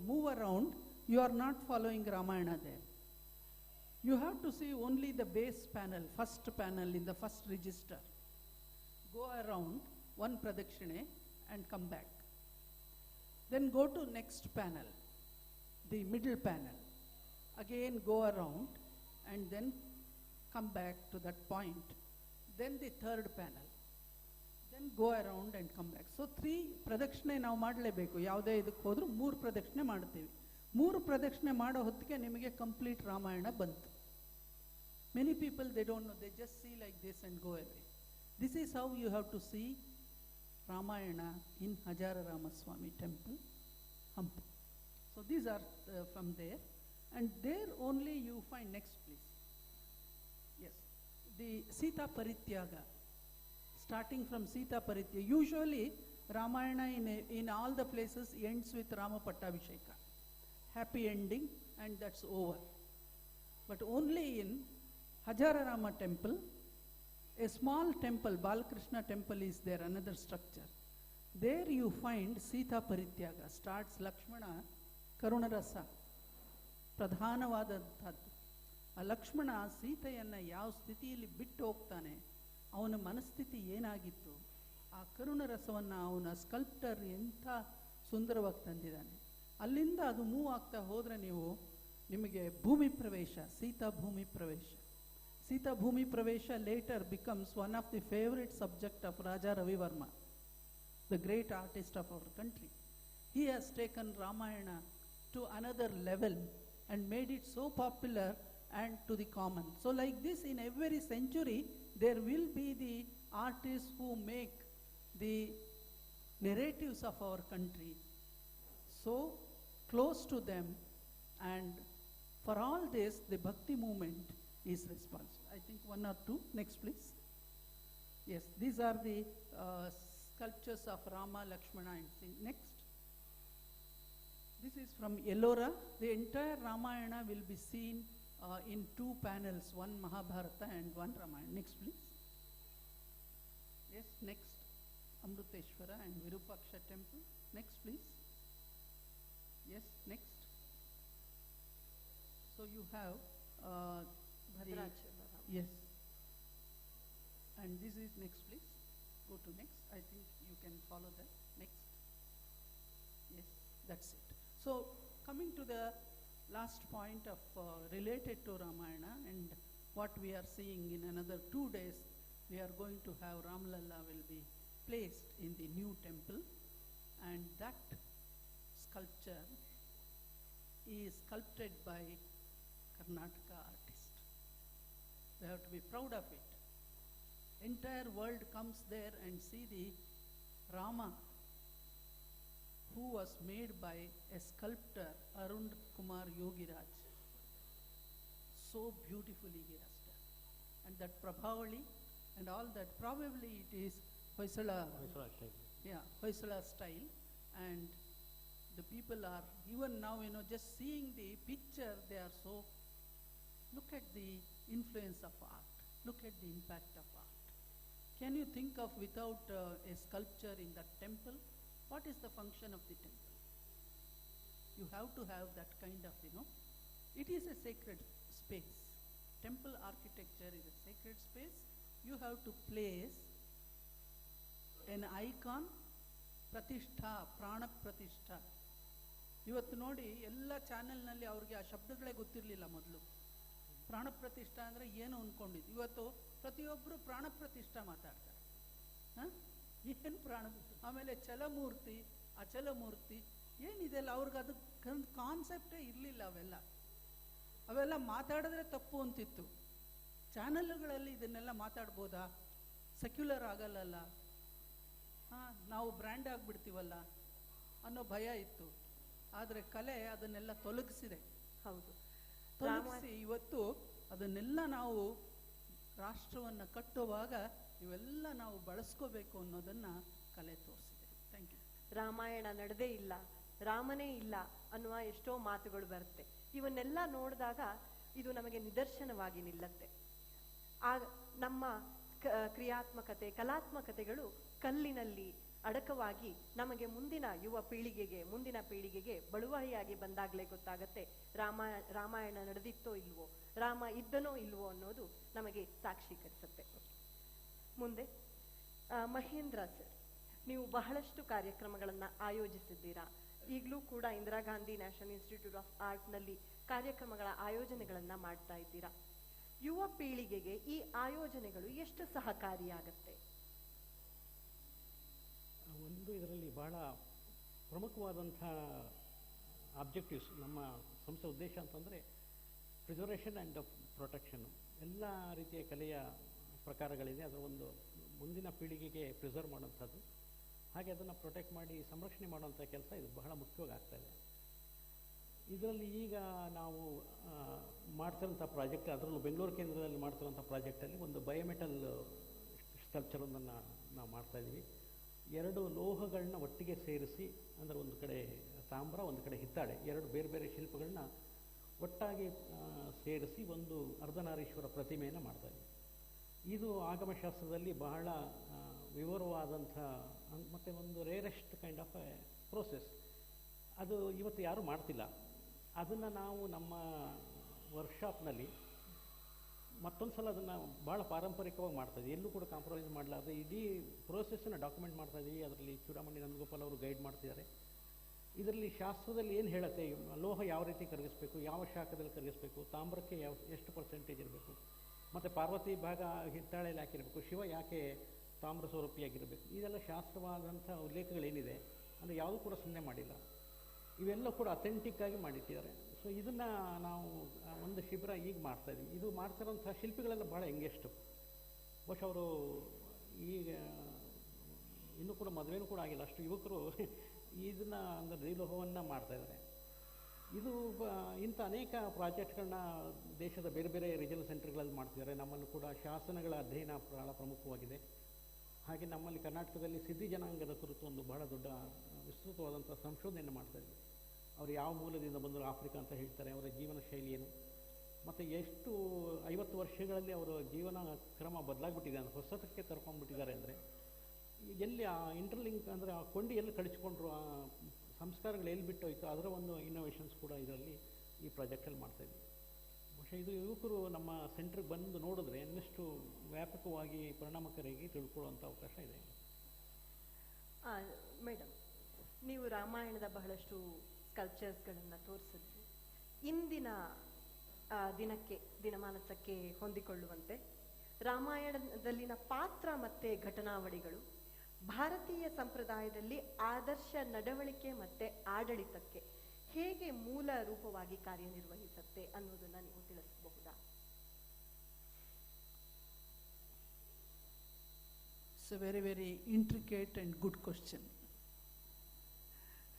move around, you are not following Ramayana there. You have to see only the base panel, first panel in the first register. Go around one pradakshine and come back. Then go to next panel, the middle panel. Again go around and then come back to that point. Then the third panel. Then go around and come back. So 3 pradakshine ನಾವು ಮಾಡಲೇಬೇಕು. ಯಾವುದೇ ಇದಕ್ಕೆ ಹೋದರೂ 3 ಪ್ರದಕ್ಷಿಣೆ ಮಾಡ್ತೀವಿ. 3 ಪ್ರದಕ್ಷಿಣೆ ಮಾಡೋ ಹೊತ್ತಿಗೆ ನಿಮಗೆ ಕಂಪ್ಲೀಟ್ ರಾಮಾಯಣ ಬಂತು. Many people, they don't know, they just see like this and go away. This is how you have to see Ramayana in Hajararama Swami temple, Hampi. So these are from there. And there only you find, next please. Yes, the Sita Parityaga. Starting from Sita Parityaga. Usually Ramayana in all the places ends with Rama Pattabhisheka. Happy ending and that's over. But only in Hajararama temple, a small temple, Balakrishna temple is there, another structure. There you find Sita Parityaga. Starts Lakshmana Karunarasa. ಪ್ರಧಾನವಾದಂಥದ್ದು. ಆ ಲಕ್ಷ್ಮಣ ಸೀತೆಯನ್ನು ಯಾವ ಸ್ಥಿತಿಯಲ್ಲಿ ಬಿಟ್ಟು ಹೋಗ್ತಾನೆ, ಅವನ ಮನಸ್ಥಿತಿ ಏನಾಗಿತ್ತು, ಆ ಕರುಣರಸವನ್ನು ಅವನ ಸ್ಕಲ್ಪ್ಟರ್ ಎಂಥ ಸುಂದರವಾಗಿ ತಂದಿದ್ದಾನೆ. ಅಲ್ಲಿಂದ ಅದು ಮೂವ್ ಆಗ್ತಾ ಹೋದರೆ ನಿಮಗೆ ಭೂಮಿ ಪ್ರವೇಶ, ಸೀತಾ ಭೂಮಿ ಪ್ರವೇಶ. ಸೀತಾ ಭೂಮಿ ಪ್ರವೇಶ later becomes one of the favourite subject of Raja Ravi Varma, the great artist of our country. He has taken Ramayana to another level and made it so popular and to the common. So like this, in every century, there will be the artists who make the narratives of our country so close to them, and for all this, the Bhakti movement is responsible. I think 1 or 2. Next, please. Yes, these are the sculptures of Rama, Lakshmana and Singh. Next. This is from Ellora. The entire Ramayana will be seen in 2 panels, one Mahabharata and one Ramayana. Next, please. Yes, next. Amruteshwara and Virupaksha temple. Next, please. Yes, next. So you have yes. And this is next, please. Go to next. I think you can follow that. Next. Yes, that's it. So coming to the last point of related to Ramayana and what we are seeing in another 2 days, we are going to have Ramlalla will be placed in the new temple, and that sculpture is sculpted by Karnataka artist. We have to be proud of it. Entire world comes there and see the Rama, who was made by a sculptor, Arun Kumar Yogiraj. So beautifully he has done. And that Prabhavali and all that, probably it is Hoysala style. Yeah, Hoysala style. And the people are, even now, just seeing the picture, they are so, look at the influence of art. Look at the impact of art. Can you think of without a sculpture in that temple? What is the function of the temple? You have to have that kind of, It is a sacred space. Temple architecture is a sacred space. You have to place an icon, ಪ್ರತಿಷ್ಠಾ, ಪ್ರಾಣ ಪ್ರತಿಷ್ಠಾ. ಇವತ್ತು ನೋಡಿ ಎಲ್ಲ ಚಾನೆಲ್ನಲ್ಲಿ ಅವ್ರಿಗೆ ಆ ಶಬ್ದಗಳೇ ಗೊತ್ತಿರಲಿಲ್ಲ ಮೊದಲು. ಪ್ರಾಣ ಪ್ರತಿಷ್ಠಾ ಅಂದರೆ ಏನು ಅಂದ್ಕೊಂಡಿದ್ದು. ಇವತ್ತು ಪ್ರತಿಯೊಬ್ಬರು ಪ್ರಾಣ ಪ್ರತಿಷ್ಠಾ ಮಾತಾಡ್ತಾರೆ. ಏನು ಪ್ರಾಣ, ಆಮೇಲೆ ಚಲಮೂರ್ತಿ, ಅಚಲಮೂರ್ತಿ, ಏನಿದೆಲ್ಲ ಅವ್ರಿಗೆ ಅದು ಕಾನ್ಸೆಪ್ಟೇ ಇರಲಿಲ್ಲ. ಅವೆಲ್ಲ ಮಾತಾಡಿದ್ರೆ ತಪ್ಪು ಅಂತಿತ್ತು. ಚಾನಲ್ಗಳಲ್ಲಿ ಇದನ್ನೆಲ್ಲ ಮಾತಾಡ್ಬೋದಾ? ಸೆಕ್ಯುಲರ್ ಆಗಲ್ಲಲ್ಲ, ನಾವು ಬ್ರ್ಯಾಂಡ್ ಆಗಿಬಿಡ್ತೀವಲ್ಲ ಅನ್ನೋ ಭಯ ಇತ್ತು. ಆದರೆ ಕಲೆ ಅದನ್ನೆಲ್ಲ ತೊಲಗಿಸಿದೆ. ಹೌದು, ತೊಲಗಿಸಿ ಇವತ್ತು ಅದನ್ನೆಲ್ಲ ನಾವು ರಾಷ್ಟ್ರವನ್ನು ಕಟ್ಟುವಾಗ ಇವೆಲ್ಲ ನಾವು ಬಳಸ್ಕೋಬೇಕು ಅನ್ನೋದನ್ನು ಕಲೆ ತೋರಿಸಿದೆ. Thank you. ರಾಮಾಯಣ ನಡೆದೇ ಇಲ್ಲ, ರಾಮನೇ ಇಲ್ಲ ಅನ್ನುವ ಎಷ್ಟೋ ಮಾತುಗಳು ಬರುತ್ತೆ. ಇವನ್ನೆಲ್ಲ ನೋಡಿದಾಗ ಇದು ನಮಗೆ ನಿದರ್ಶನವಾಗಿ ನಿಲ್ಲತ್ತೆ. ನಮ್ಮ ಕ್ರಿಯಾತ್ಮಕತೆ, ಕಲಾತ್ಮಕತೆಗಳು ಕಲ್ಲಿನಲ್ಲಿ ಅಡಕವಾಗಿ ನಮಗೆ ಮುಂದಿನ ಯುವ ಪೀಳಿಗೆಗೆ, ಮುಂದಿನ ಪೀಳಿಗೆಗೆ ಬಳುವಳಿಯಾಗಿ ಬಂದಾಗಲೇ ಗೊತ್ತಾಗತ್ತೆ ರಾಮಾಯಣ ನಡೆದಿತ್ತೋ ಇಲ್ವೋ, ರಾಮ ಇದ್ದನೋ ಇಲ್ವೋ ಅನ್ನೋದು ನಮಗೆ ಸಾಕ್ಷೀಕರಿಸುತ್ತೆ. ಮುಂದೆ ಮಹೇಂದ್ರ ಸರ್, ನೀವು ಬಹಳಷ್ಟು ಕಾರ್ಯಕ್ರಮಗಳನ್ನು ಆಯೋಜಿಸಿದ್ದೀರಾ. ಈಗಲೂ ಕೂಡ Indira Gandhi National Institute of ಆರ್ಟ್ನಲ್ಲಿ ಕಾರ್ಯಕ್ರಮಗಳ ಆಯೋಜನೆಗಳನ್ನು ಮಾಡ್ತಾ ಇದ್ದೀರಾ. ಯುವ ಪೀಳಿಗೆಗೆ ಈ ಆಯೋಜನೆಗಳು ಎಷ್ಟು ಸಹಕಾರಿಯಾಗತ್ತೆ? ಒಂದು ಇದರಲ್ಲಿ ಬಹಳ ಪ್ರಮುಖವಾದಂಥ ಆಬ್ಜೆಕ್ಟಿವ್ಸ್ ನಮ್ಮ ಸಂಸ್ಥೆ ಉದ್ದೇಶ ಅಂತಂದರೆ ಪ್ರಿಸರ್ವೇಷನ್ ಆ್ಯಂಡ್ ಪ್ರೊಟೆಕ್ಷನ್. ಎಲ್ಲ ರೀತಿಯ ಕಲೆಯ ಪ್ರಕಾರಗಳಿದೆ, ಅದರ ಒಂದು ಮುಂದಿನ ಪೀಳಿಗೆಗೆ ಪ್ರಿಸರ್ವ್ ಮಾಡೋಂಥದ್ದು, ಹಾಗೆ ಅದನ್ನು ಪ್ರೊಟೆಕ್ಟ್ ಮಾಡಿ ಸಂರಕ್ಷಣೆ ಮಾಡುವಂಥ ಕೆಲಸ ಇದು ಬಹಳ ಮುಖ್ಯವಾಗಿ ಆಗ್ತಾಯಿದೆ. ಇದರಲ್ಲಿ ಈಗ ನಾವು ಮಾಡ್ತಿರೋಂಥ ಪ್ರಾಜೆಕ್ಟ್, ಅದರಲ್ಲೂ ಬೆಂಗಳೂರು ಕೇಂದ್ರದಲ್ಲಿ ಮಾಡ್ತಿರೋಂಥ ಪ್ರಾಜೆಕ್ಟಲ್ಲಿ ಒಂದು ಬಯೋಮೆಟಲ್ ಸ್ಕಲ್ಪ್ಚರೊಂದನ್ನು ನಾವು ಮಾಡ್ತಾಯಿದ್ದೀವಿ. 2 ಲೋಹಗಳನ್ನ ಒಟ್ಟಿಗೆ ಸೇರಿಸಿ, ಅಂದರೆ ಒಂದು ಕಡೆ ತಾಮ್ರ, ಒಂದು ಕಡೆ ಹಿತ್ತಾಳೆ, 2 ಬೇರೆ ಬೇರೆ ಶಿಲ್ಪಗಳನ್ನ ಒಟ್ಟಾಗಿ ಸೇರಿಸಿ ಒಂದು ಅರ್ಧನಾರೀಶ್ವರ ಪ್ರತಿಮೆಯನ್ನು ಮಾಡ್ತಾಯಿದ್ದೀವಿ. ಇದು ಆಗಮಶಾಸ್ತ್ರದಲ್ಲಿ ಬಹಳ ವಿವರವಾದಂಥ ಮತ್ತು ಒಂದು rarest kind of A process. ಅದು ಇವತ್ತು ಯಾರೂ ಮಾಡ್ತಿಲ್ಲ. ಅದನ್ನು ನಾವು ನಮ್ಮ ವರ್ಕ್ಶಾಪ್ನಲ್ಲಿ ಮತ್ತೊಂದು ಸಲ ಅದನ್ನು ಭಾಳ ಪಾರಂಪರಿಕವಾಗಿ ಮಾಡ್ತಾಯಿದ್ವಿ. ಎಲ್ಲೂ ಕೂಡ ಕಾಂಪ್ರಮೈಸ್ ಮಾಡಲಾರ್ದೆ ಇಡೀ ಪ್ರೋಸೆಸ್ಸನ್ನು ಡಾಕ್ಯುಮೆಂಟ್ ಮಾಡ್ತಾಯಿದ್ದೀವಿ. ಅದರಲ್ಲಿ ಚೂಡಾಮಣಿ ನಂದಗೋಪಾಲ್ ಅವರು ಗೈಡ್ ಮಾಡ್ತಿದ್ದಾರೆ. ಇದರಲ್ಲಿ ಶಾಸ್ತ್ರದಲ್ಲಿ ಏನು ಹೇಳುತ್ತೆ, ಲೋಹ ಯಾವ ರೀತಿ ಕರಗಿಸ್ಬೇಕು, ಯಾವ ಶಾಖದಲ್ಲಿ ಕರಗಿಸ್ಬೇಕು, ತಾಮ್ರಕ್ಕೆ ಎಷ್ಟು ಪರ್ಸೆಂಟೇಜ್ ಇರಬೇಕು, ಮತ್ತು ಪಾರ್ವತಿ ಭಾಗ ಹಿತ್ತಾಳೆಯಲ್ಲಿ ಹಾಕಿರಬೇಕು, ಶಿವ ಯಾಕೆ ತಾಮ್ರ ಸ್ವರೂಪಿಯಾಗಿರಬೇಕು, ಇದೆಲ್ಲ ಶಾಸ್ತ್ರವಾದಂಥ ಉಲ್ಲೇಖಗಳೇನಿದೆ ಅಂದರೆ ಯಾವುದೂ ಕೂಡ ಸುಮ್ಮನೆ ಮಾಡಿಲ್ಲ. ಇವೆಲ್ಲ ಕೂಡ ಅಥೆಂಟಿಕ್ಕಾಗಿ ಮಾಡಿಟ್ಟಿದ್ದಾರೆ. ಸೊ ಇದನ್ನು ನಾವು ಒಂದು ಶಿಬಿರ ಈಗ ಮಾಡ್ತಾಯಿದ್ದೀವಿ. ಇದು ಮಾಡ್ತಿರೋಂಥ ಶಿಲ್ಪಿಗಳೆಲ್ಲ ಭಾಳ ಯಂಗೆಸ್ಟು. ಬಹುಶಃ ಅವರು ಈಗ ಇನ್ನೂ ಕೂಡ ಮದುವೆನೂ ಕೂಡ ಆಗಿಲ್ಲ, ಅಷ್ಟು ಯುವಕರು ಇದನ್ನು ಅಂದರೆ ರೀಲೋಹವನ್ನು ಮಾಡ್ತಾಯಿದ್ದಾರೆ. ಇದು ಇಂಥ ಅನೇಕ ಪ್ರಾಜೆಕ್ಟ್ಗಳನ್ನ ದೇಶದ ಬೇರೆ ಬೇರೆ ರೀಜನಲ್ ಸೆಂಟರ್ಗಳಲ್ಲಿ ಮಾಡ್ತಿದ್ದಾರೆ. ನಮ್ಮಲ್ಲೂ ಕೂಡ ಶಾಸನಗಳ ಅಧ್ಯಯನ ಬಹಳ ಪ್ರಮುಖವಾಗಿದೆ. ಹಾಗೆ ನಮ್ಮಲ್ಲಿ ಕರ್ನಾಟಕದಲ್ಲಿ ಸಿದ್ಧಿ ಜನಾಂಗದ ಕುರಿತು ಒಂದು ಬಹಳ ದೊಡ್ಡ ವಿಸ್ತೃತವಾದಂಥ ಸಂಶೋಧನೆಯನ್ನು ಮಾಡ್ತಾಯಿದ್ವಿ. ಅವರು ಯಾವ ಮೂಲದಿಂದ ಬಂದರು, ಆಫ್ರಿಕಾ ಅಂತ ಹೇಳ್ತಾರೆ, ಅವರ ಜೀವನ ಶೈಲಿ ಏನು, ಮತ್ತು ಎಷ್ಟು 50 ವರ್ಷಗಳಲ್ಲಿ ಅವರ ಜೀವನ ಕ್ರಮ ಬದಲಾಗ್ಬಿಟ್ಟಿದೆ, ಅಂದರೆ ಹೊಸತಕ್ಕೆ ಕರ್ಕೊಂಡ್ಬಿಟ್ಟಿದ್ದಾರೆ. ಅಂದರೆ ಎಲ್ಲಿ ಆ ಇಂಟರ್ಲಿಂಕ್ ಅಂದರೆ ಆ ಕೊಂಡಿ ಎಲ್ಲಿ ಕಳಿಸ್ಕೊಂಡ್ರು, ಆ ಸಂಸ್ಕಾರಗಳು ಎಲ್ಲಿ ಬಿಟ್ಟೋಯ್ತು, ಅದರ ಒಂದು ಇನ್ನೋವೇಷನ್ಸ್ ಕೂಡ ಇದರಲ್ಲಿ ಈ ಪ್ರಾಜೆಕ್ಟಲ್ಲಿ ಮಾಡ್ತಾಯಿದ್ವಿ. ಬಹುಶಃ ಇದು ಯುವಕರು ನಮ್ಮ ಸೆಂಟ್ರಿಗೆ ಬಂದು ನೋಡಿದ್ರೆ ಇನ್ನಷ್ಟು ವ್ಯಾಪಕವಾಗಿ ಪರಿಣಾಮಕಾರಿಯಾಗಿ ತಿಳ್ಕೊಳ್ಳುವಂಥ ಅವಕಾಶ ಇದೆ. ಮೇಡಮ್, ನೀವು ರಾಮಾಯಣದ ಬಹಳಷ್ಟು ಸ್ಕಲ್ಪ್ಚರ್ಸ್ಗಳನ್ನು ತೋರಿಸಿದ್ರಿ. ಇಂದಿನ ದಿನಮಾನಕ್ಕೆ ಹೊಂದಿಕೊಳ್ಳುವಂತೆ ರಾಮಾಯಣದಲ್ಲಿನ ಪಾತ್ರ ಮತ್ತು ಘಟನಾವಳಿಗಳು ಭಾರತೀಯ ಸಂಪ್ರದಾಯದಲ್ಲಿ ಆದರ್ಶ ನಡವಳಿಕೆ ಮತ್ತು ಆಡಳಿತಕ್ಕೆ ಹೇಗೆ ಮೂಲ ರೂಪವಾಗಿ ಕಾರ್ಯನಿರ್ವಹಿಸುತ್ತೆ ಅನ್ನೋದನ್ನ ನೀವು ತಿಳಿಸಬಹುದಾ? It's a very, very intricate and good question.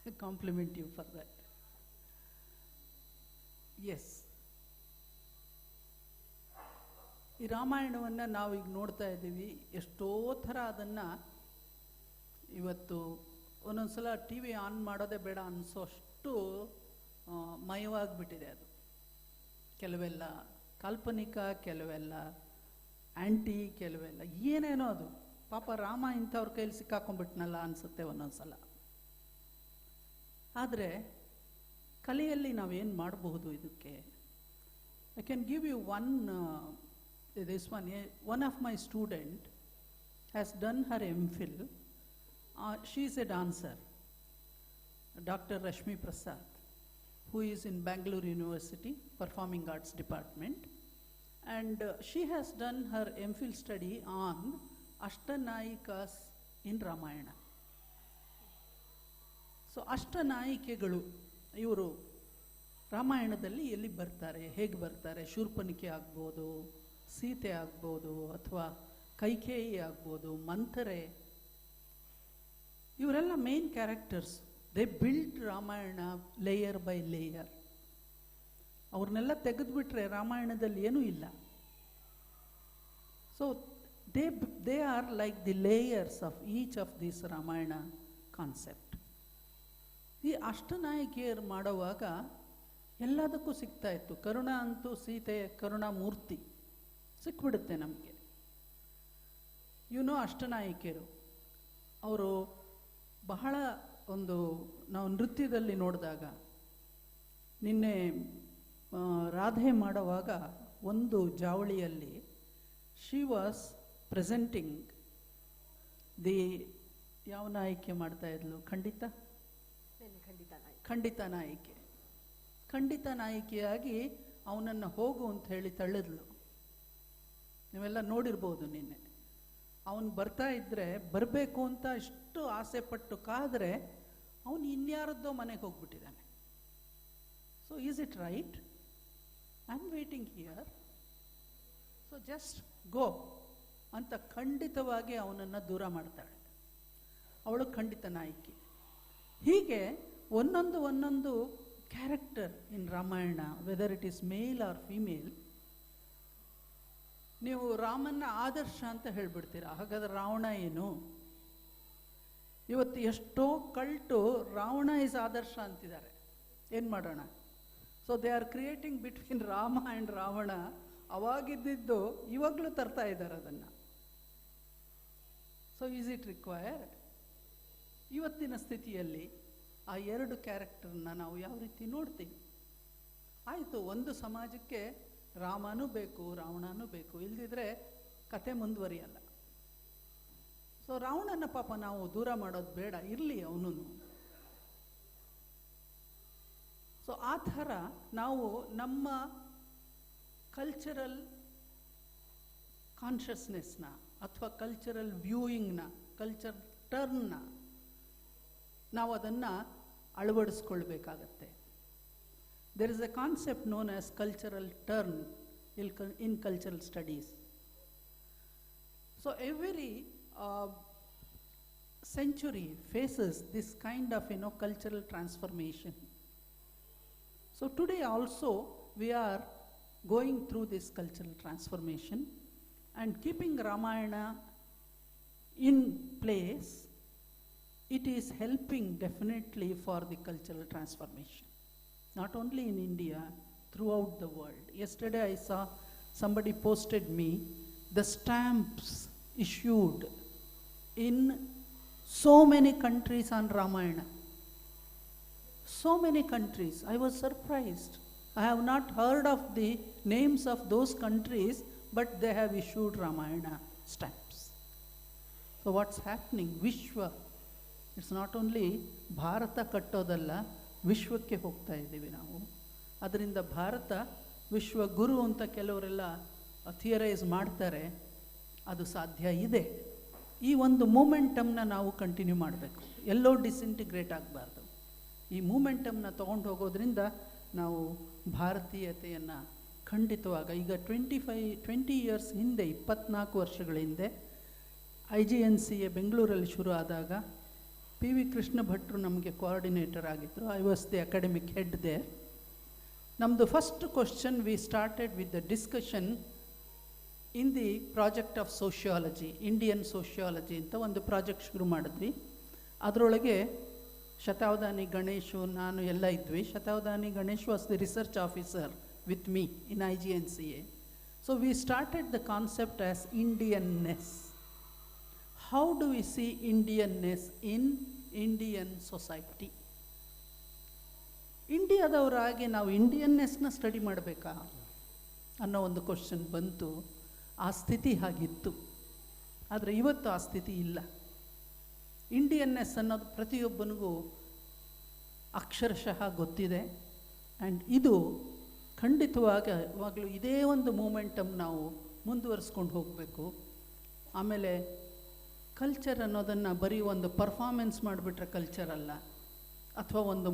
I compliment you for that. Yes. ಈ ರಾಮಾಯಣವನ್ನು ನಾವು ಈಗ ನೋಡ್ತಾ ಇದ್ದೀವಿ. ಎಷ್ಟೋ ಥರ ಅದನ್ನು ಇವತ್ತು ಒಂದೊಂದ್ಸಲ ಟಿ ವಿ ಆನ್ ಮಾಡೋದೇ ಬೇಡ ಅನಿಸೋಷ್ಟು ಮಯವಾಗಿಬಿಟ್ಟಿದೆ. ಅದು ಕೆಲವೆಲ್ಲ ಕಾಲ್ಪನಿಕ, ಕೆಲವೆಲ್ಲ ಆ್ಯಂಟಿ, ಕೆಲವೆಲ್ಲ ಏನೇನೋ. ಅದು ಪಾಪ ರಾಮ ಇಂಥವ್ರ ಕೈಲಿ ಸಿಕ್ಕಾಕೊಂಡ್ಬಿಟ್ನಲ್ಲ ಅನಿಸುತ್ತೆ ಒಂದೊಂದ್ಸಲ. ಆದರೆ ಕಲೆಯಲ್ಲಿ ನಾವೇನು ಮಾಡಬಹುದು ಇದಕ್ಕೆ I can give you this one. One of my student has done her MPhil. She is a dancer, Dr. Rashmi Prasad, who is in Mangaluru University, Performing Arts Department. And she has done her MPhil study on Ashtanayikas in Ramayana. So ಅಷ್ಟನಾಯಿಕೆಗಳು ಇವರು ರಾಮಾಯಣದಲ್ಲಿ ಎಲ್ಲಿ ಬರ್ತಾರೆ, ಹೇಗೆ ಬರ್ತಾರೆ, ಶೂರ್ಪನಿಕೆ ಆಗ್ಬೋದು, ಸೀತೆ ಆಗ್ಬೋದು, ಅಥವಾ ಕೈಕೇಯಿ ಆಗ್ಬೋದು, ಮಂಥರೆ, ಇವರೆಲ್ಲ main characters. They build Ramayana layer by layer. ಅವ್ರನ್ನೆಲ್ಲ ತೆಗೆದುಬಿಟ್ರೆ ರಾಮಾಯಣದಲ್ಲಿ ಏನೂ ಇಲ್ಲ. So they are like the layers of each of this Ramayana concept. ಈ ಅಷ್ಟನಾಯಕಿಯರು ಮಾಡುವಾಗ ಎಲ್ಲದಕ್ಕೂ ಸಿಗ್ತಾ ಇತ್ತು. ಕರುಣಾ ಅಂತೂ ಸೀತೆ ಕರುಣಾಮೂರ್ತಿ ಸಿಕ್ಬಿಡುತ್ತೆ ನಮಗೆ. ಅಷ್ಟನಾಯಕಿಯರು ಅವರು ಬಹಳ ನಾವು ನೃತ್ಯದಲ್ಲಿ ನೋಡಿದಾಗ, ನಿನ್ನೆ ರಾಧೆ ಮಾಡುವಾಗ ಒಂದು ಜಾವಳಿಯಲ್ಲಿ ಶಿ ವಾಸ್ ಪ್ರೆಸೆಂಟಿಂಗ್ ಯಾವ ನಾಯಕಿ ಮಾಡ್ತಾ ಇದ್ಲು? ಖಂಡಿತ ನಾಯಕಿಯಾಗಿ ಅವನನ್ನು ಹೋಗು ಅಂತ ಹೇಳಿ ತಳ್ಳಿದ್ಲು. ನೀವೆಲ್ಲ ನೋಡಿರ್ಬೋದು. ನಿನ್ನೆ ಅವನು ಬರ್ತಾ ಇದ್ರೆ ಬರಬೇಕು ಅಂತ ಇಷ್ಟು ಆಸೆ ಪಟ್ಟು ಕಾದ್ರೆ ಅವನು ಇನ್ಯಾರದ್ದೋ ಮನೆಗೆ ಹೋಗ್ಬಿಟ್ಟಿದ್ದಾನೆ. So is it right? I am waiting here, so just go ಅಂತ ಖಂಡಿತವಾಗಿ ಅವನನ್ನು ದೂರ ಮಾಡ್ತಾಳೆ. ಅವಳು ಖಂಡಿತ ನಾಯಕಿ. ಹೀಗೆ ಒಂದೊಂದು character in Ramayana, whether it is male or female. ನೀವು ರಾಮನ್ನ ಆದರ್ಶ ಅಂತ ಹೇಳ್ಬಿಡ್ತೀರಾ, ಹಾಗಾದ್ರೆ ರಾವಣ ಏನು? ಇವತ್ತು ಎಷ್ಟೋ ಕಲ್ಟು ರಾವಣ ಇಸ್ ಆದರ್ಶ ಅಂತಿದ್ದಾರೆ. ಏನು ಮಾಡೋಣ? So they are creating between Rama and Ravana. ಅವಾಗಿದ್ದು ಇವಾಗಲೂ ತರ್ತಾ ಇದ್ದಾರೆ ಅದನ್ನು. So is it required? ಇವತ್ತಿನ ಸ್ಥಿತಿಯಲ್ಲಿ ಆ ಎರಡು ಕ್ಯಾರೆಕ್ಟರ್ನ ನಾವು ಯಾವ ರೀತಿ ನೋಡ್ತೀವಿ? ಆಯಿತು, ಒಂದು ಸಮಾಜಕ್ಕೆ ರಾಮನೂ ಬೇಕು, ರಾವಣನೂ ಬೇಕು, ಇಲ್ದಿದ್ರೆ ಕತೆ ಮುಂದುವರಿಯಲ್ಲ. ಸೊ ರಾವಣನ ಪಾಪ ನಾವು ದೂರ ಮಾಡೋದು ಬೇಡ, ಇರಲಿ ಅವನು. ಸೊ ಆ ಥರ ನಾವು ನಮ್ಮ ಕಲ್ಚರಲ್ ಕಾನ್ಷಿಯಸ್ನೆಸ್ನ ಅಥವಾ ಕಲ್ಚರಲ್ ವ್ಯೂಯಿಂಗ್ನ, ಕಲ್ಚರ್ ಟರ್ನ್ನ ನಾವು ಅದನ್ನು ಅಳವಡಿಸ್ಕೊಳ್ಬೇಕಾಗತ್ತೆ. There is a concept known as cultural turn in cultural studies. So every century faces this kind of cultural transformation. So today also we are going through this cultural transformation, and keeping Ramayana in place, it is helping definitely for the cultural transformation, not only in India, throughout the world. Yesterday I saw somebody posted me the stamps issued in so many countries on Ramayana. So many countries. I was surprised. I have not heard of the names of those countries, but they have issued Ramayana stamps. So what's happening? Vishwa. It's not only Bharata kattodalla, ವಿಶ್ವಕ್ಕೆ ಹೋಗ್ತಾ ಇದ್ದೀವಿ ನಾವು. ಅದರಿಂದ ಭಾರತ ವಿಶ್ವ ಗುರು ಅಂತ ಕೆಲವರೆಲ್ಲ ಥಿಯರೈಸ್ ಮಾಡ್ತಾರೆ. ಅದು ಸಾಧ್ಯ ಇದೆ. ಈ ಒಂದು ಮೂಮೆಂಟಮ್ನ ನಾವು ಕಂಟಿನ್ಯೂ ಮಾಡಬೇಕು, ಎಲ್ಲೋ ಡಿಸ್ಇಂಟಿಗ್ರೇಟ್ ಆಗಬಾರ್ದು. ಈ ಮೂಮೆಂಟಮ್ನ ತೊಗೊಂಡು ಹೋಗೋದ್ರಿಂದ ನಾವು ಭಾರತೀಯತೆಯನ್ನು ಖಂಡಿತವಾಗ, ಈಗ 20 ಇಯರ್ಸ್ ಹಿಂದೆ, 24 ವರ್ಷಗಳ ಹಿಂದೆ IGNCA ಬೆಂಗಳೂರಲ್ಲಿ ಶುರು ಆದಾಗ PV ಕೃಷ್ಣ ಭಟ್ರು ನಮಗೆ ಕೋಆರ್ಡಿನೇಟರ್ ಆಗಿದ್ದರು. I was the academic head there. ನಮ್ಮದು first question, we started with the discussion in the project of sociology, Indian sociology ಅಂತ ಒಂದು ಪ್ರಾಜೆಕ್ಟ್ ಶುರು ಮಾಡಿದ್ವಿ. ಅದರೊಳಗೆ ಶತಾವಧಾನಿ ಗಣೇಶು, ನಾನು ಎಲ್ಲ ಇದ್ವಿ. Shatavadhani Ganesh was the research officer with me in IGNCA. So we started the concept as Indianness. How do we see Indianness in Indian society? ಇಂಡಿಯಾದವರಾಗಿ ನಾವು ಇಂಡಿಯನ್ನೆಸ್ನ ಸ್ಟಡಿ ಮಾಡಬೇಕಾ? ಅನ್ನೋ ಒಂದು ಕ್ವಶನ್ ಬಂತು. ಆ ಸ್ಥಿತಿ ಹಾಗಿತ್ತು. ಆದರೆ ಇವತ್ತು ಆ ಸ್ಥಿತಿ ಇಲ್ಲ. ಇಂಡಿಯನ್ನೆಸ್ ಅನ್ನೋದು ಪ್ರತಿಯೊಬ್ಬನಿಗೂ ಅಕ್ಷರಶಃ ಗೊತ್ತಿದೆ. ಆ್ಯಂಡ್ ಇದು ಖಂಡಿತವಾಗಲೂ ಇದೇ ಒಂದು ಮೂಮೆಂಟಮ್ ನಾವು ಮುಂದುವರಿಸ್ಕೊಂಡು ಹೋಗಬೇಕು. ಆಮೇಲೆ ಕಲ್ಚರ್ ಅನ್ನೋದನ್ನು ಬರೀ ಒಂದು ಪರ್ಫಾರ್ಮೆನ್ಸ್ ಮಾಡಿಬಿಟ್ರೆ ಕಲ್ಚರ್ ಅಲ್ಲ, ಅಥವಾ ಒಂದು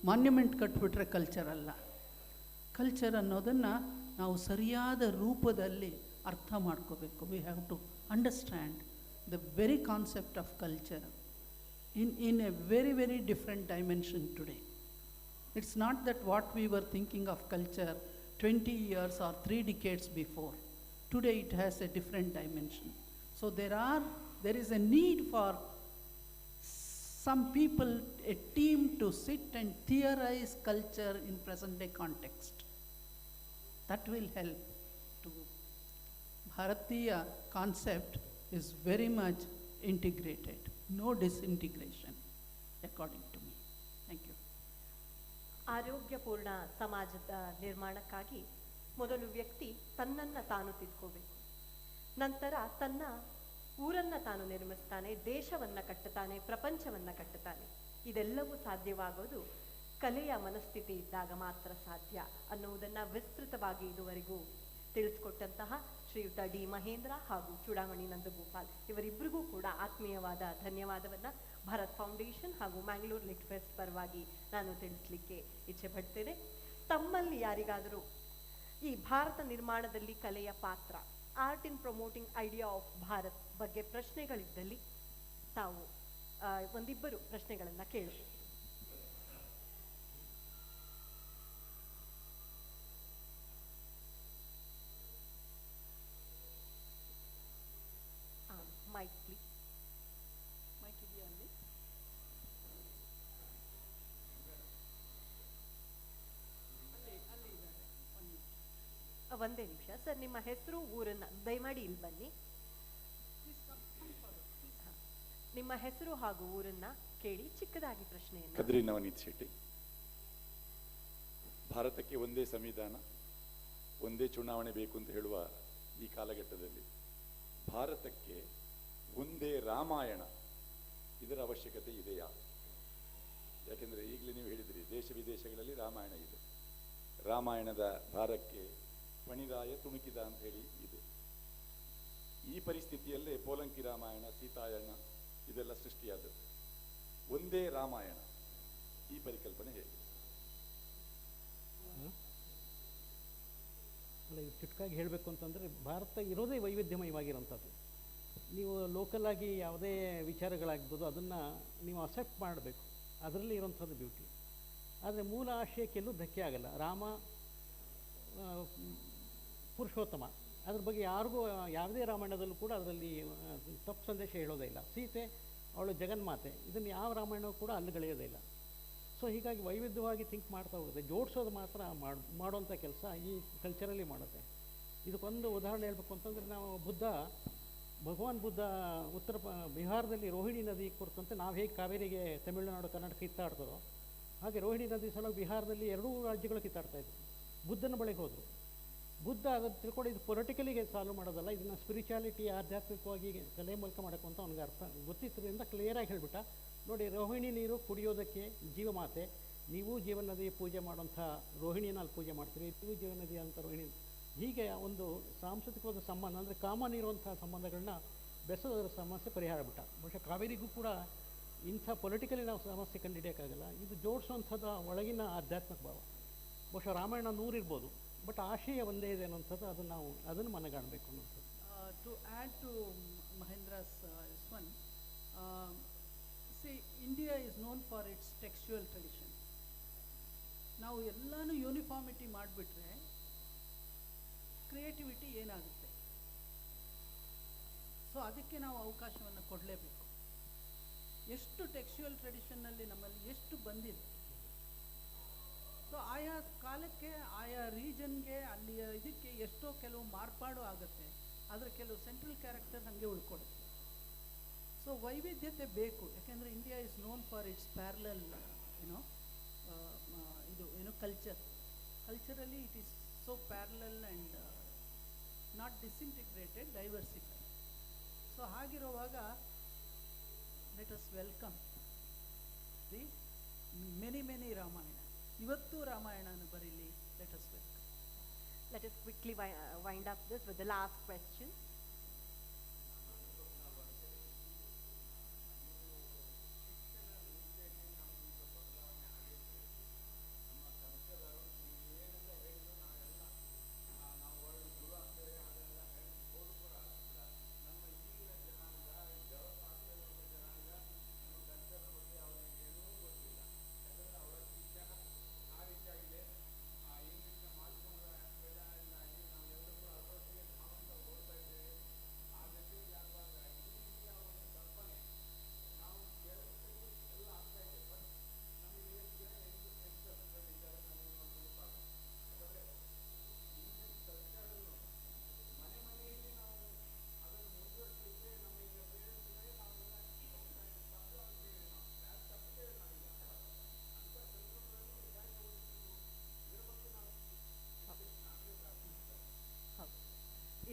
ಮಾನ್ಯುಮೆಂಟ್ ಕಟ್ಬಿಟ್ರೆ ಕಲ್ಚರ್ ಅಲ್ಲ. ಕಲ್ಚರ್ ಅನ್ನೋದನ್ನು ನಾವು ಸರಿಯಾದ ರೂಪದಲ್ಲಿ ಅರ್ಥ ಮಾಡ್ಕೋಬೇಕು. We have to understand the very concept of culture in a very very different dimension today. It's not that what we were thinking of culture 20 years or 3 decades before. Today it has a different dimension. So there is a need for some people, a team to sit and theorize culture in present day context. That will help to Bharatiya concept is very much integrated. No disintegration, according to me. Thank you. ಆರೋಗ್ಯಪೂರ್ಣ ಸಮಾಜದ ನಿರ್ಮಾಣಕ್ಕಾಗಿ ಮೊದಲು ವ್ಯಕ್ತಿ ತನ್ನನ್ನು ತಾನು ತಿದ್ಕೋಬೇಕು. ನಂತರ ತನ್ನ ಊರನ್ನು ತಾನು ನಿರ್ಮಿಸ್ತಾನೆ, ದೇಶವನ್ನು ಕಟ್ಟುತ್ತಾನೆ, ಪ್ರಪಂಚವನ್ನು ಕಟ್ಟುತ್ತಾನೆ. ಇದೆಲ್ಲವೂ ಸಾಧ್ಯವಾಗೋದು ಕಲೆಯ ಮನಸ್ಥಿತಿ ಇದ್ದಾಗ ಮಾತ್ರ ಸಾಧ್ಯ ಅನ್ನುವುದನ್ನು ವಿಸ್ತೃತವಾಗಿ ಇದುವರೆಗೂ ತಿಳಿಸ್ಕೊಟ್ಟಂತಹ ಶ್ರೀಯುತ ಡಿ ಮಹೇಂದ್ರ ಹಾಗೂ ಚೂಡಾಮಣಿ ನಂದಗೋಪಾಲ್ ಇವರಿಬ್ಬರಿಗೂ ಕೂಡ ಆತ್ಮೀಯವಾದ ಧನ್ಯವಾದವನ್ನು ಭಾರತ್ ಫೌಂಡೇಶನ್ ಹಾಗೂ ಮ್ಯಾಂಗ್ಳೂರ್ ಲಿಟ್ ಫೆಸ್ಟ್ ಪರವಾಗಿ ನಾನು ತಿಳಿಸ್ಲಿಕ್ಕೆ ಇಚ್ಛೆ ಪಡ್ತೇನೆ. ತಮ್ಮಲ್ಲಿ ಯಾರಿಗಾದರೂ ಈ ಭಾರತ ನಿರ್ಮಾಣದಲ್ಲಿ ಕಲೆಯ ಪಾತ್ರ, art in promoting idea of Bharat ಬಗ್ಗೆ ಪ್ರಶ್ನೆಗಳಿದ್ದಲ್ಲಿ ತಾವು ಒಂದಿಬ್ಬರು ಪ್ರಶ್ನೆಗಳನ್ನು ಕೇಳಬಹುದು. Mic please. ಮೈಕ್ ಇದೆಯಾ ಅಲ್ಲಿ? ಒಂದೇ ನಿಮಿಷ ಸರ್, ನಿಮ್ಮ ಹೆಸರು ಊರನ್ನ ದಯಮಾಡಿ ಇಲ್ಲಿ ಬನ್ನಿ. ನಿಮ್ಮ ಹೆಸರು ಹಾಗೂ ಊರನ್ನ ಕೇಳಿ ಚಿಕ್ಕದಾಗಿ ಪ್ರಶ್ನೆಯನ್ನು. ಕದ್ರಿ ನವನೀತ್ ಶೆಟ್ಟಿ. ಭಾರತಕ್ಕೆ ಒಂದೇ ಸಂವಿಧಾನ, ಒಂದೇ ಚುನಾವಣೆ ಬೇಕು ಅಂತ ಹೇಳುವ ಈ ಕಾಲಘಟ್ಟದಲ್ಲಿ ಭಾರತಕ್ಕೆ ಒಂದೇ ರಾಮಾಯಣ, ಇದರ ಅವಶ್ಯಕತೆ ಇದೆಯಾ? ಯಾಕೆಂದರೆ ಈಗಲೇ ನೀವು ಹೇಳಿದಿರಿ, ದೇಶ ವಿದೇಶಗಳಲ್ಲಿ ರಾಮಾಯಣ ಇದೆ. ರಾಮಾಯಣದ ಭಾರಕ್ಕೆ ಪಣಿದಾಯ ತುಣುಕಿದ ಅಂತ ಹೇಳಿ ಇದೆ. ಈ ಪರಿಸ್ಥಿತಿಯಲ್ಲೇ ಪೋಲಂಕಿ ರಾಮಾಯಣ, ಸೀತಾಯಣ ಇದೆಲ್ಲ ಸೃಷ್ಟಿಯಾದದ್ದು. ಒಂದೇ ರಾಮಾಯಣ, ಈ ಪರಿಕಲ್ಪನೆ ಹೇಗೆ? ಅಲ್ಲ, ಇದು ಚುಟ್ಕಾಗಿ ಹೇಳಬೇಕು ಅಂತಂದರೆ ಭಾರತ ಇರೋದೇ ವೈವಿಧ್ಯಮಯವಾಗಿರೋಂಥದ್ದು. ನೀವು ಲೋಕಲ್ ಆಗಿ ಯಾವುದೇ ವಿಚಾರಗಳಾಗ್ಬೋದು ಅದನ್ನು ನೀವು ಅಕ್ಸೆಪ್ಟ್ ಮಾಡಬೇಕು, ಅದರಲ್ಲಿ ಇರೋಂಥದ್ದು ಬ್ಯೂಟಿ. ಆದರೆ ಮೂಲ ಆಶಯಕ್ಕೆಲ್ಲೂ ಧಕ್ಕೆ ಆಗಲ್ಲ. ರಾಮ ಪುರುಷೋತ್ತಮ, ಅದ್ರ ಬಗ್ಗೆ ಯಾರಿಗೂ ಯಾವುದೇ ರಾಮಾಯಣದಲ್ಲೂ ಕೂಡ ಅದರಲ್ಲಿ ತಪ್ಪು ಸಂದೇಶ ಹೇಳೋದೇ ಇಲ್ಲ. ಸೀತೆ ಅವಳು ಜಗನ್ಮಾತೆ, ಇದನ್ನು ಯಾವ ರಾಮಾಯಣವೂ ಕೂಡ ಅಲ್ಲುಗಳೆಯೋದೇ ಇಲ್ಲ. ಸೊ ಹೀಗಾಗಿ ವೈವಿಧ್ಯವಾಗಿ ಥಿಂಕ್ ಮಾಡ್ತಾ ಹೋಗುತ್ತೆ. ಜೋಡಿಸೋದು ಮಾತ್ರ ಮಾಡೋಂಥ ಕೆಲಸ ಈ ಕಲ್ಚರಲ್ಲಿ ಮಾಡುತ್ತೆ. ಇದಕ್ಕೊಂದು ಉದಾಹರಣೆ ಹೇಳಬೇಕು ಅಂತಂದರೆ, ನಾವು ಭಗವಾನ್ ಬುದ್ಧ ಬಿಹಾರದಲ್ಲಿ ರೋಹಿಣಿ ನದಿ ಕುರಿತಂತೆ ನಾವು ಹೇಗೆ ಕಾವೇರಿಗೆ ತಮಿಳುನಾಡು ಕರ್ನಾಟಕ ಕಿತ್ತಾಡ್ತಾರೋ ಹಾಗೆ ರೋಹಿಣಿ ನದಿ ಸಲುವಾಗಿ ಬಿಹಾರದಲ್ಲಿ ಎರಡೂ ರಾಜ್ಯಗಳು ಕಿತ್ತಾಡ್ತಾಯಿದ್ರು. ಬುದ್ಧನ ಬಳಿಗೆ ಹೋದರು. ಬುದ್ಧ ಅದನ್ನು ತಿಳ್ಕೊಂಡು ಇದು ಪೊಲಿಟಿಕಲಿಗೆ ಸಾಲ್ವ್ ಮಾಡೋದಲ್ಲ, ಇದನ್ನು ಸ್ಪಿರಿಚುಯಾಲಿಟಿ, ಆಧ್ಯಾತ್ಮಿಕವಾಗಿ ಕಲೆ ಮೂಲಕ ಮಾಡೋಕ್ಕೆ ಅಂತ ಅವ್ನಿಗೆ ಅರ್ಥ ಗೊತ್ತಿದ್ದರಿಂದ ಕ್ಲಿಯರಾಗಿ ಹೇಳಿಬಿಟ್ಟ, ನೋಡಿ ರೋಹಿಣಿ ನೀರು ಕುಡಿಯೋದಕ್ಕೆ ಜೀವಮಾತೆ, ನೀವು ಜೀವನದಿ ಪೂಜೆ ಮಾಡೋಂಥ ರೋಹಿಣಿನ ಅಲ್ಲಿ ಪೂಜೆ ಮಾಡ್ತೀರಿ, ನೀವು ಜೀವನದಿ ಅಂತ ರೋಹಿಣಿ. ಹೀಗೆ ಒಂದು ಸಾಂಸ್ಕೃತಿಕವಾದ ಸಂಬಂಧ, ಅಂದರೆ ಕಾಮನ್ ಇರುವಂಥ ಸಂಬಂಧಗಳನ್ನ ಬೆಸೋದರ ಸಮಸ್ಯೆ ಪರಿಹಾರ ಬಿಟ್ಟ. ಬಹುಶಃ ಕಾವೇರಿಗೂ ಕೂಡ ಇಂಥ ಪೊಲಿಟಿಕಲಿ ನಾವು ಸಮಸ್ಯೆ ಕಂಡುಹಿಡಿಯೋಕ್ಕಾಗಲ್ಲ. ಇದು ಜೋಡಿಸೋವಂಥದ್ದು ಒಳಗಿನ ಆಧ್ಯಾತ್ಮಿಕ ಭಾವ. ಬಹುಶಃ ರಾಮಾಯಣ 100 ಇರ್ಬೋದು, ಬಟ್ ಆಶಯ ಒಂದೇ ಇದೆ ಅನ್ನೋಂಥದ್ದು, ಅದನ್ನು ಮನಗಾಣಬೇಕು ಅನ್ನೋಂಥದ್ದು. To add to Mahendra's this one, see, India is known for its textual tradition. ನಾವು ಎಲ್ಲನೂ ಯೂನಿಫಾರ್ಮಿಟಿ ಮಾಡಿಬಿಟ್ರೆ ಕ್ರಿಯೇಟಿವಿಟಿ ಏನಾಗುತ್ತೆ? ಸೊ ಅದಕ್ಕೆ ನಾವು ಅವಕಾಶವನ್ನು ಕೊಡಲೇಬೇಕು. ಎಷ್ಟು ಟೆಕ್ಸ್ಚುಯಲ್ ಟ್ರೆಡಿಷನ್ನಲ್ಲಿ ನಮ್ಮಲ್ಲಿ ಎಷ್ಟು ಬಂದಿದೆ. ಸೊ ಆಯಾ ಕಾಲಕ್ಕೆ, ಆಯಾ ರೀಜನ್ಗೆ, ಅಲ್ಲಿಯ ಇದಕ್ಕೆ ಎಷ್ಟೋ ಕೆಲವು ಮಾರ್ಪಾಡು ಆಗುತ್ತೆ, ಆದರೆ ಕೆಲವು ಸೆಂಟ್ರಲ್ ಕ್ಯಾರೆಕ್ಟರ್ ಹಾಗೆ ಉಳ್ಕೊಳ್ಳುತ್ತೆ. ಸೊ ವೈವಿಧ್ಯತೆ ಬೇಕು. ಯಾಕೆಂದರೆ India is known for its parallel ಇದು culturally it is so parallel and not disintegrated, diversified. So ಹಾಗಿರುವಾಗ let us welcome the many Ramayana. ಇವತ್ತು ರಾಮಾಯಣನ ಬರೀಲಿ, let us welcome. Let us quickly wind up this with the last question.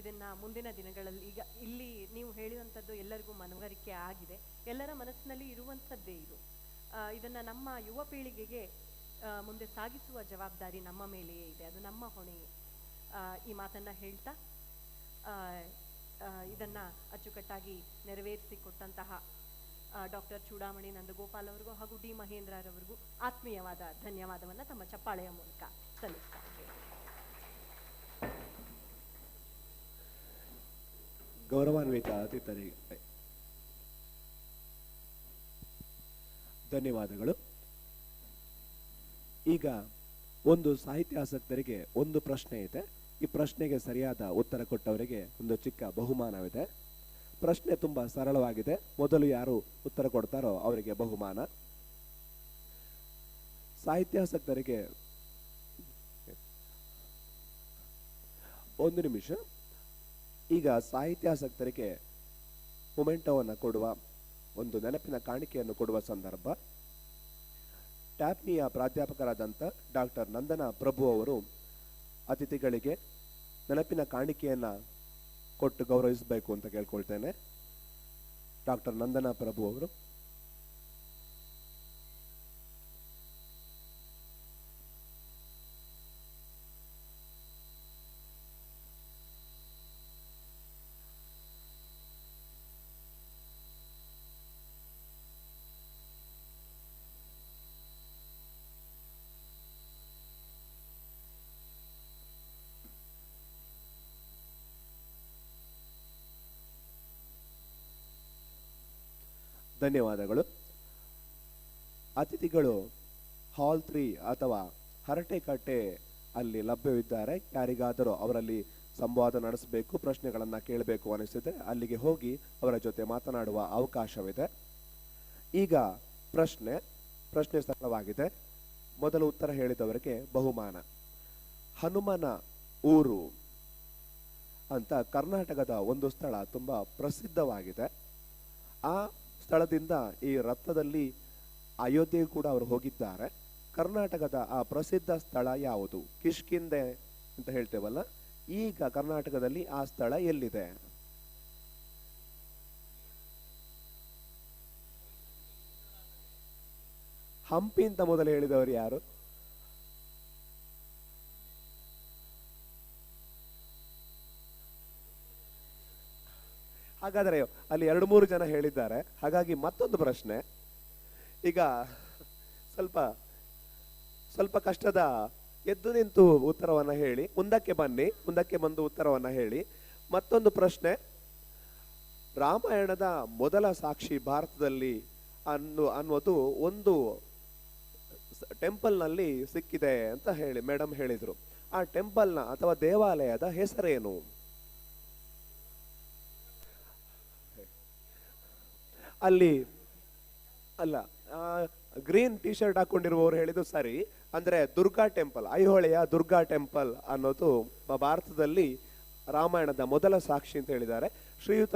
ಇದನ್ನ ಮುಂದಿನ ದಿನಗಳಲ್ಲಿ, ಈಗ ಇಲ್ಲಿ ನೀವು ಹೇಳುವಂಥದ್ದು ಎಲ್ಲರಿಗೂ ಮನವರಿಕೆ ಆಗಿದೆ, ಎಲ್ಲರ ಮನಸ್ಸಿನಲ್ಲಿ ಇರುವಂಥದ್ದೇ ಇದು. ಇದನ್ನ ನಮ್ಮ ಯುವ ಪೀಳಿಗೆಗೆ ಮುಂದೆ ಸಾಗಿಸುವ ಜವಾಬ್ದಾರಿ ನಮ್ಮ ಮೇಲೆಯೇ ಇದೆ, ಅದು ನಮ್ಮ ಹೊಣೆ. ಈ ಮಾತನ್ನ ಹೇಳ್ತಾ ಇದನ್ನ ಅಚ್ಚುಕಟ್ಟಾಗಿ ನೆರವೇರಿಸಿಕೊಟ್ಟಂತಹ ಡಾಕ್ಟರ್ ಚೂಡಾಮಣಿ ನಂದಗೋಪಾಲ್ ಅವರಿಗೂ ಹಾಗೂ ಡಿ ಮಹೇಂದ್ರರವರಿಗೂ ಆತ್ಮೀಯವಾದ ಧನ್ಯವಾದವನ್ನ ತಮ್ಮ ಚಪ್ಪಾಳೆಯ ಮೂಲಕ ಸಲ್ಲಿಸ್ತಾ ಇದ್ದೇವೆ. ಗೌರವಾನ್ವಿತ ಅತಿಥಿಗಳಿಗೆ ಧನ್ಯವಾದಗಳು. ಈಗ ಒಂದು ಸಾಹಿತ್ಯಾಸಕ್ತರಿಗೆ ಒಂದು ಪ್ರಶ್ನೆ ಇದೆ. ಈ ಪ್ರಶ್ನೆಗೆ ಸರಿಯಾದ ಉತ್ತರ ಕೊಟ್ಟವರಿಗೆ ಒಂದು ಚಿಕ್ಕ ಬಹುಮಾನವಿದೆ. ಪ್ರಶ್ನೆ ತುಂಬಾ ಸರಳವಾಗಿದೆ. ಮೊದಲು ಯಾರು ಉತ್ತರ ಕೊಡ್ತಾರೋ ಅವರಿಗೆ ಬಹುಮಾನ. ಸಾಹಿತ್ಯಾಸಕ್ತರಿಗೆ ಒಂದು ನಿಮಿಷ. ಈಗ ಸಾಹಿತ್ಯಾಸಕ್ತರಿಗೆ ಮೊಮೆಂಟೋವನ್ನು ಕೊಡುವ, ಒಂದು ನೆನಪಿನ ಕಾಣಿಕೆಯನ್ನು ಕೊಡುವ ಸಂದರ್ಭ. ಟ್ಯಾಪ್ನಿಯ ಪ್ರಾಧ್ಯಾಪಕರಾದಂಥ ಡಾಕ್ಟರ್ ನಂದನ ಪ್ರಭು ಅವರು ಅತಿಥಿಗಳಿಗೆ ನೆನಪಿನ ಕಾಣಿಕೆಯನ್ನು ಕೊಟ್ಟು ಗೌರವಿಸಬೇಕು ಅಂತ ಕೇಳ್ಕೊಳ್ತೇನೆ. ಡಾಕ್ಟರ್ ನಂದನ ಪ್ರಭು ಅವರು. ಧನ್ಯವಾದಗಳು. ಅತಿಥಿಗಳು ಹಾಲ್ 3 ಅಥವಾ ಹರಟೆಕಟ್ಟೆ ಅಲ್ಲಿ ಲಭ್ಯವಿದ್ದಾರೆ. ಯಾರಿಗಾದರೂ ಅವರಲ್ಲಿ ಸಂವಾದ ನಡೆಸಬೇಕು, ಪ್ರಶ್ನೆಗಳನ್ನು ಕೇಳಬೇಕು ಅನಿಸಿದ್ರೆ ಅಲ್ಲಿಗೆ ಹೋಗಿ ಅವರ ಜೊತೆ ಮಾತನಾಡುವ ಅವಕಾಶವಿದೆ. ಈಗ ಪ್ರಶ್ನೆ ಸರಳವಾಗಿದೆ. ಮೊದಲು ಉತ್ತರ ಹೇಳಿದವರಿಗೆ ಬಹುಮಾನ. ಹನುಮನ ಊರು ಅಂತ ಕರ್ನಾಟಕದ ಒಂದು ಸ್ಥಳ ತುಂಬಾ ಪ್ರಸಿದ್ಧವಾಗಿದೆ. ಆ ಸ್ಥಳದಿಂದ ಈ ರಥದಲ್ಲಿ ಅಯೋಧ್ಯೆಗೂ ಕೂಡ ಅವರು ಹೋಗಿದ್ದಾರೆ. ಕರ್ನಾಟಕದ ಆ ಪ್ರಸಿದ್ಧ ಸ್ಥಳ ಯಾವುದು? ಕಿಷ್ಕಿಂದೆ ಅಂತ ಹೇಳ್ತೇವಲ್ಲ, ಈಗ ಕರ್ನಾಟಕದಲ್ಲಿ ಆ ಸ್ಥಳ ಎಲ್ಲಿದೆ? ಹಂಪಿ ಅಂತ ಮೊದಲು ಹೇಳಿದವರು ಯಾರು? ಹಾಗಾದರೆ ಅಲ್ಲಿ 2-3 ಜನ ಹೇಳಿದ್ದಾರೆ. ಹಾಗಾಗಿ ಮತ್ತೊಂದು ಪ್ರಶ್ನೆ. ಈಗ ಸ್ವಲ್ಪ ಕಷ್ಟದ, ಎದ್ದು ನಿಂತು ಉತ್ತರವನ್ನ ಹೇಳಿ, ಮುಂದಕ್ಕೆ ಬನ್ನಿ, ಮುಂದಕ್ಕೆ ಬಂದು ಉತ್ತರವನ್ನ ಹೇಳಿ. ಮತ್ತೊಂದು ಪ್ರಶ್ನೆ. ರಾಮಾಯಣದ ಮೊದಲ ಸಾಕ್ಷಿ ಭಾರತದಲ್ಲಿ ಅನ್ನೋದು ಒಂದು ಟೆಂಪಲ್ನಲ್ಲಿ ಸಿಕ್ಕಿದೆ ಅಂತ ಹೇಳಿ ಮೇಡಮ್ ಹೇಳಿದ್ರು. ಆ ಟೆಂಪಲ್ನ ಅಥವಾ ದೇವಾಲಯದ ಹೆಸರೇನು? ಅಲ್ಲಿ ಅಲ್ಲ, ಗ್ರೀನ್ ಟಿ ಶರ್ಟ್ ಹಾಕೊಂಡಿರುವವರು ಹೇಳಿದ್ದು ಸರಿ. ಅಂದ್ರೆ ದುರ್ಗಾ ಟೆಂಪಲ್, ಐಹೊಳೆಯ ದುರ್ಗಾ ಟೆಂಪಲ್ ಅನ್ನೋದು ಭಾರತದಲ್ಲಿ ರಾಮಾಯಣದ ಮೊದಲ ಸಾಕ್ಷಿ ಅಂತ ಹೇಳಿದ್ದಾರೆ ಶ್ರೀಯುತರು.